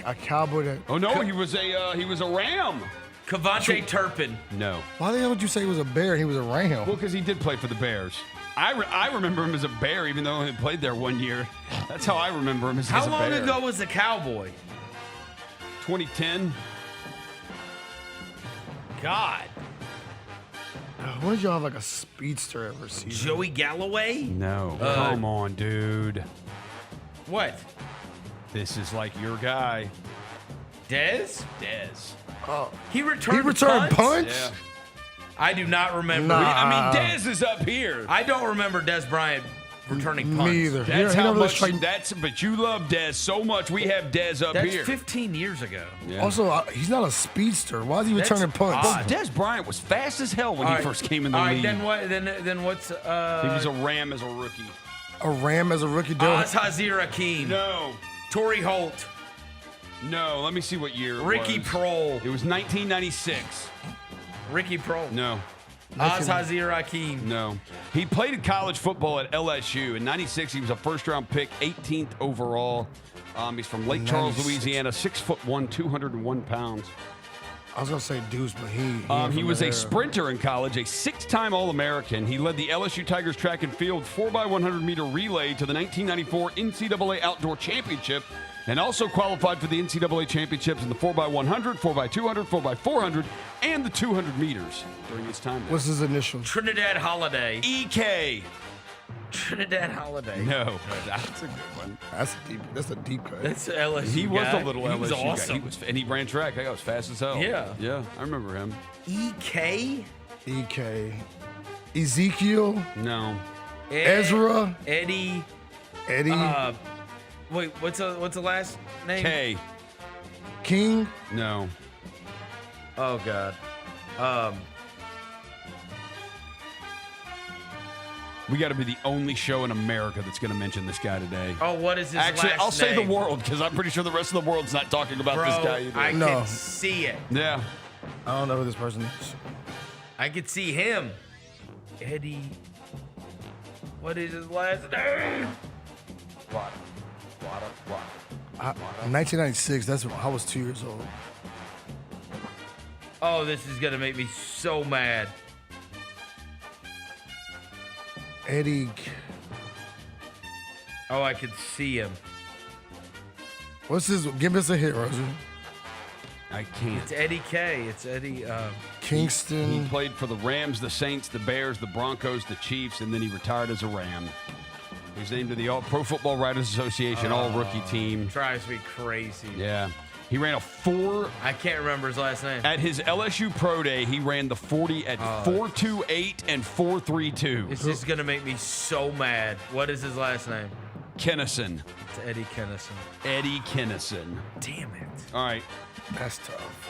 A Cowboy that. Oh no, he was a Ram. Cavante Turpin. No. Why the hell would you say he was a Bear and he was a Ram? Well, because he did play for the Bears. I remember him as a Bear, even though he played there 1 year. That's how I remember him as a Bear. How long ago was the Cowboy? 2010. God. When did y'all have like a speedster ever see? Joey Galloway? No. Come on, dude. What? This is like your guy. Dez? Dez. Oh. He returned punts? Yeah. I do not remember. Nah. I mean, Dez is up here. I don't remember Des Bryant returning punts. Me either. That's He how never much. strike- But you love Dez so much. We have Dez up That's here. 15 years ago. Yeah. Also, he's not a speedster. Why is he That's returning punts? odd. Des Bryant was fast as hell when he first came in the league. Then what? Then what's? He was a Ram as a rookie. A Ram as a rookie. Hazir Akeem. No. Torrey Holt. No. Let me see what year. Ricky Prohl. It was 1996. Ricky Prohl. No. Hazir Akeem. No. He played in college football at LSU. In 96, he was a first-round pick, 18th overall. He's from Lake Charles, 96. Louisiana, 6'1", 201 pounds. I was gonna say Deuce, but He was a sprinter in college, a 6-time All-American. He led the LSU Tigers track and field 4x100-meter relay to the 1994 NCAA Outdoor Championship, and also qualified for the NCAA championships in the 4x100, 4x200, 4x400, and the 200 meters during his time there. What's his initial? Trinidad Holiday. EK. Trinidad Holiday. No, that's a good one. That's a deep cut. That's LSU. He was guy. a little He LSU was guy. awesome. And he ran track. That guy was fast as hell. Yeah. Yeah, I remember him. EK. Ezekiel. No. Ezra. Eddie. Wait, what's the last name? K. King. No. Oh God. We got to be the only show in America that's going to mention this guy today. Oh, what is his Actually, last I'll say the name? world because I'm pretty sure the rest of the world's not talking about Bro, this guy either. I can see it. Yeah. I don't know who this person is. I could see him. Eddie. What is his last name? 1996. That's when I was 2 years old. Oh, this is gonna make me so mad. Eddie. Oh, I could see him. What's his? Give us a hit, Roger. I can't. It's Eddie K. It's Eddie. Kingston. He played for the Rams, the Saints, the Bears, the Broncos, the Chiefs, and then he retired as a Ram. He was named to the Pro Football Writers Association All-Rookie Team. Drives me crazy. Yeah. He ran a 4. I can't remember his last name. At his LSU Pro Day, he ran the 40 at 4.28 and 4.32. This is gonna make me so mad. What is his last name? Kennison. It's Eddie Kennison. Eddie Kennison. Damn it. All right. That's tough.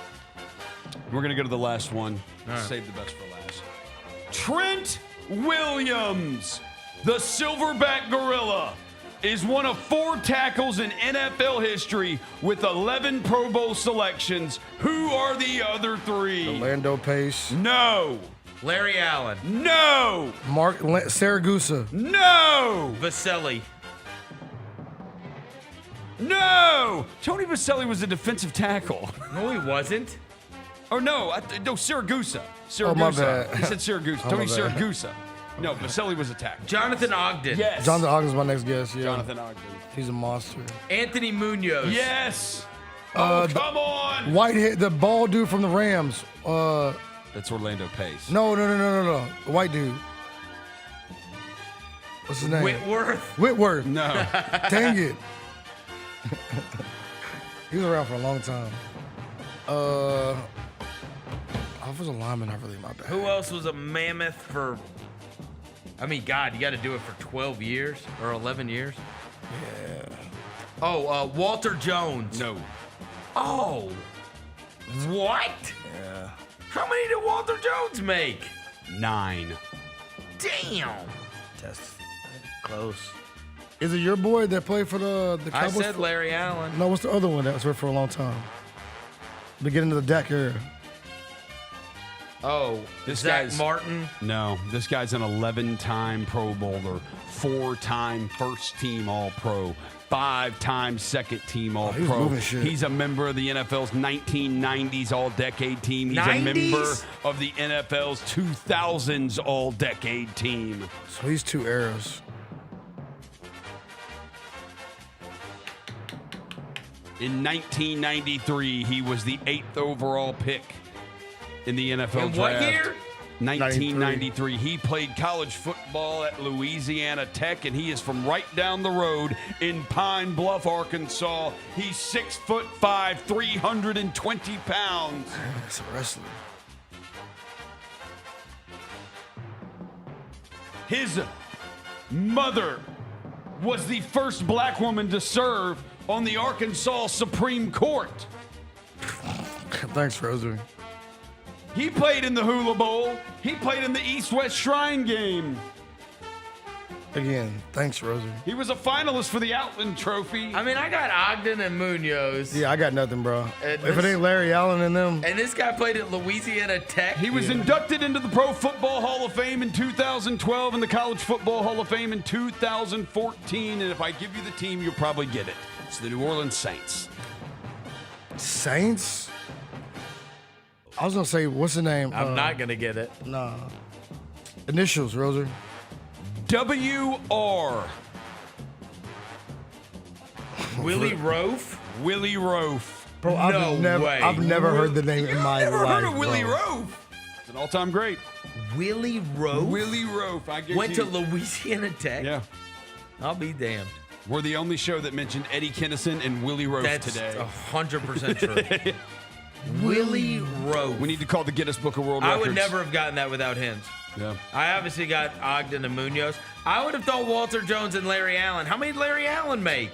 We're going to go to the last one. All right. Save the best for last. Trent Williams, the Silverback Gorilla, is one of 4 tackles in NFL history with 11 Pro Bowl selections. Who are the other 3? Orlando Pace. No. Larry Allen. No. Mark Saragusa. No. Vaselli. No. Tony Vaselli was a defensive tackle. No, he wasn't. Oh, no. No, Siragusa. Oh, my bad. He said Siragusa. Oh, Tony my bad. Siragusa. No, Vaselli was a tackle. Jonathan Ogden. Yes. Jonathan Ogden's my next guess. Yeah. Jonathan Ogden. He's a monster. Anthony Munoz. Yes. Oh, come on. Whitehead, the bald dude from the Rams. That's Orlando Pace. No. The white dude. What's his name? Whitworth. No. Dang it. He was around for a long time. Offensive lineman, not really my bad. Who else was a mammoth for? I mean, God, you got to do it for 12 years or 11 years. Yeah. Oh, Walter Jones. No. Oh. What? Yeah. How many did Walter Jones make? 9. Damn. That's close. Is it your boy that played for the I Cowboys? said Larry Allen. No, what's the other one that was there for a long time? Beginning of the Dak era. Oh, This Zach guy's Martin. No, this guy's an 11-time Pro Bowler, 4-time first-team All-Pro, 5-time second-team All-Pro. moving shit. He's a member of the NFL's 1990s All-Decade team. He's a member of the NFL's 2000s All-Decade team. So he's 2 eras. In 1993, he was the 8th overall pick in the NFL In draft. what year? 1993. He played college football at Louisiana Tech, and he is from right down the road in Pine Bluff, Arkansas. He's 6'5", 320 pounds. That's a wrestler. His mother was the first black woman to serve on the Arkansas Supreme Court. Thanks, Roser. He played in the Hula Bowl. He played in the East-West Shrine Game. Again, thanks, Roser. He was a finalist for the Outland Trophy. I mean, I got Ogden and Munoz. Yeah, I got nothing, bro. And If it ain't Larry Allen and them. And this guy played at Louisiana Tech. He was inducted into the Pro Football Hall of Fame in 2012 and the College Football Hall of Fame in 2014. And if I give you the team, you'll probably get it. It's the New Orleans Saints. Saints? I was going to say, what's the name? I'm not going to get it. Nah. Initials, Roser. W.R. Willie Roaf? Willie Roaf. Bro, I've never heard the name in my life. Never heard of bro. Willie Roaf. It's an all-time great. Willie Roaf? Willie Roaf. I guarantee Went to you. Louisiana Tech? Yeah. I'll be damned. We're the only show that mentioned Eddie Kinnison and Willie Roaf That's today. 100% true. Willie Roaf. We need to call the Guinness Book of World I Records. would never have gotten that without hints. Yeah. I obviously got Ogden and Munoz. I would have thought Walter Jones and Larry Allen. How many did Larry Allen make?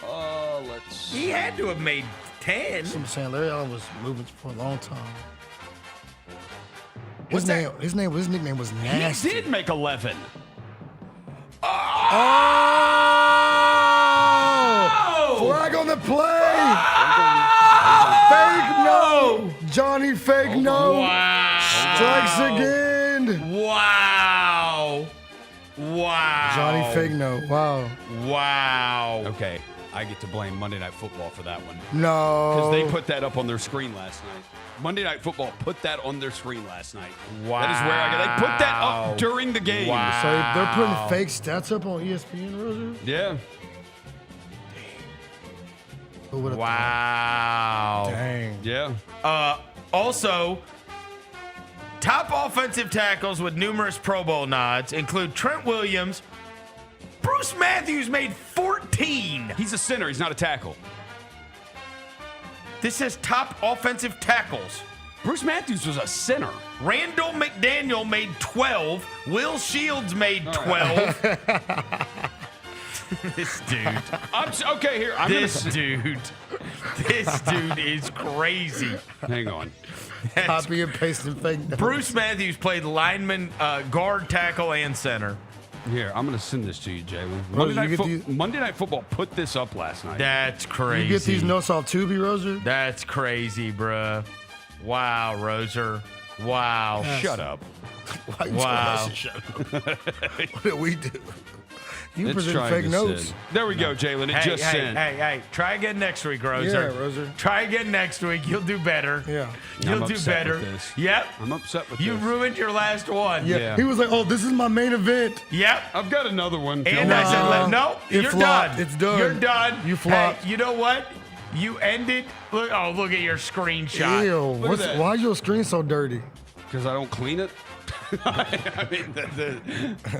Let's He had to have made 10. That's what I'm saying. Larry Allen was moving for a long time. What's His nickname was Nasty. He did make 11. Oh! Flag on the play! Fake no! Johnny Fake no! Wow. Strikes again! Wow. Wow. Johnny Fake no. Wow. Wow. Okay, I get to blame Monday Night Football for that one. No. Because they put that up on their screen last night. Monday Night Football put that on their screen last night. Wow. That is where they put that up during the game. Wow. So they're putting fake stats up on ESPN, Roser? Yeah. Who would've Wow. thought? Dang. Yeah. Also, top offensive tackles with numerous Pro Bowl nods include Trent Williams. Bruce Matthews made 14. He's a center. He's not a tackle. This says top offensive tackles. Bruce Matthews was a center. Randall McDaniel made 12. Will Shields made 12. This dude. Okay, here. This dude is crazy. Hang on. Copy and paste and fake notes. Bruce Matthews played lineman, guard, tackle, and center. Here, I'm going to send this to you, Jaylon. Roser, Monday Night Football put this up last night. That's crazy. You get these notes off Tubi, Roser? That's crazy, bruh. Wow, Roser. Wow. Shut up. Why you Wow. telling us to shut up? What did we do? You It's present trying fake to notes. send. There we go, Jaylon. It just sent. Hey, try again next week, Roser. Yeah, Roser. Try again next week. You'll do better. Yeah. You'll I'm do upset better. with this. Yep. I'm upset with You this. ruined your last one. Yeah. He was like, oh, this is my main event. Yep. I've got another one. And I said, no, It you're flopped. done. It's done. You're done. You flopped. Hey, you know what? You ended. Look at your screenshot. Ew. Look at that. Why is your screen so dirty? Because I don't clean it. I mean,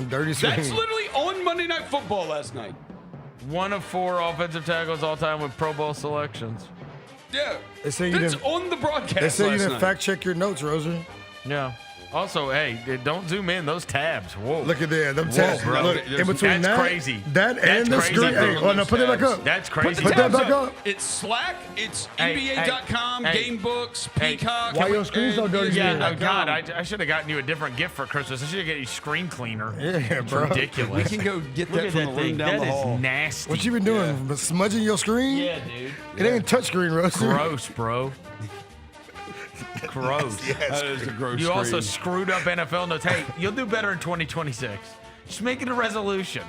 Dirty screen. that's literally on Monday Night Football last night. One of 4 offensive tackles all time with Pro Bowl selections. Yeah. They say you That's didn't- on the broadcast They say you last didn't night. fact check your notes, Roser. Yeah. Also, hey, don't zoom in those tabs. Whoa. Look at that. Them Whoa, tabs. bro. Look, in between That's that, crazy. that That's and the crazy, screen. bro. Hey, oh, no, put it back up. That's Put crazy. the Put that tabs back up. It's Slack, it's Hey, NBA.com, hey, Game Books, hey. Peacock. Why your screen so dirty? Yeah, Yeah. God, I should have gotten you a different gift for Christmas. I should have gotten you a screen cleaner. Yeah, It's bro. ridiculous. We can go get Look that at from that the room thing. down That the hall. is nasty. What you been doing? Smudging your screen? Yeah, dude. It ain't touchscreen, Roser. Gross, bro. Gross. That is a gross You also screen. screwed up NFL notes. Hey, you'll do better in 2026. Just make it a resolution.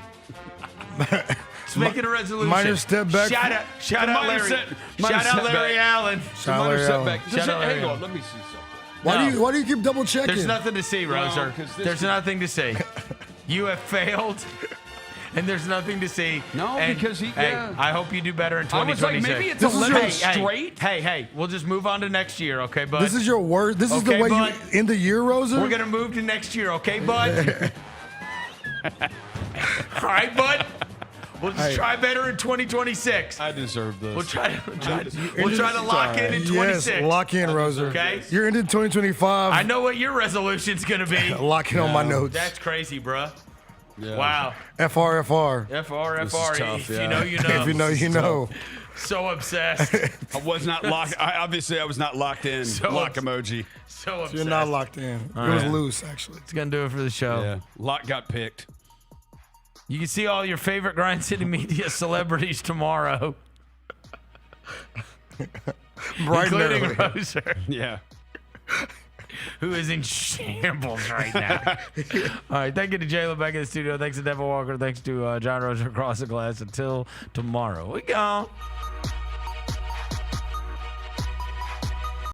Just make it a resolution. Minor step back. Shout out Larry. Shout out Larry Allen. Shout out Larry Allen. Shout out Larry Hang on, Allen. let me see something. Why do you keep double checking? There's nothing to see, Roser. 'cause this There's is- nothing to see. You have failed, and there's nothing to see. No, And, because he- Hey, yeah. I hope you do better in I was like, 2026. maybe it's 11 straight. Hey, we'll just move on to next year, okay, bud? This is your word. This is Okay, the way bud. you end the year, Rosa. We're gonna move to next year, okay, bud? All right, bud. We'll just try better in 2026. I deserve this. We'll try to lock in 26. Yes, lock in, Rosa. Okay. You're ending 2025. I know what your resolution's gonna be. Lock in on my notes. That's crazy, bruh. Yeah. Wow. FR. FR. This is tough, If yeah. you know, you know. If you know, you know. So obsessed. I was not locked. I was not locked in. So Lock obs- emoji. So obsessed. You're not locked in. All It was right. loose, actually. It's gonna do it for the show. Yeah. Lock got picked. You can see all your favorite Grind City Media celebrities tomorrow, Bright and including early. Roser, Yeah. who is in shambles right now. All right, thank you to Jaylon back in the studio. Thanks to Devin Walker. Thanks to John Roser across the glass. Until tomorrow, we gone.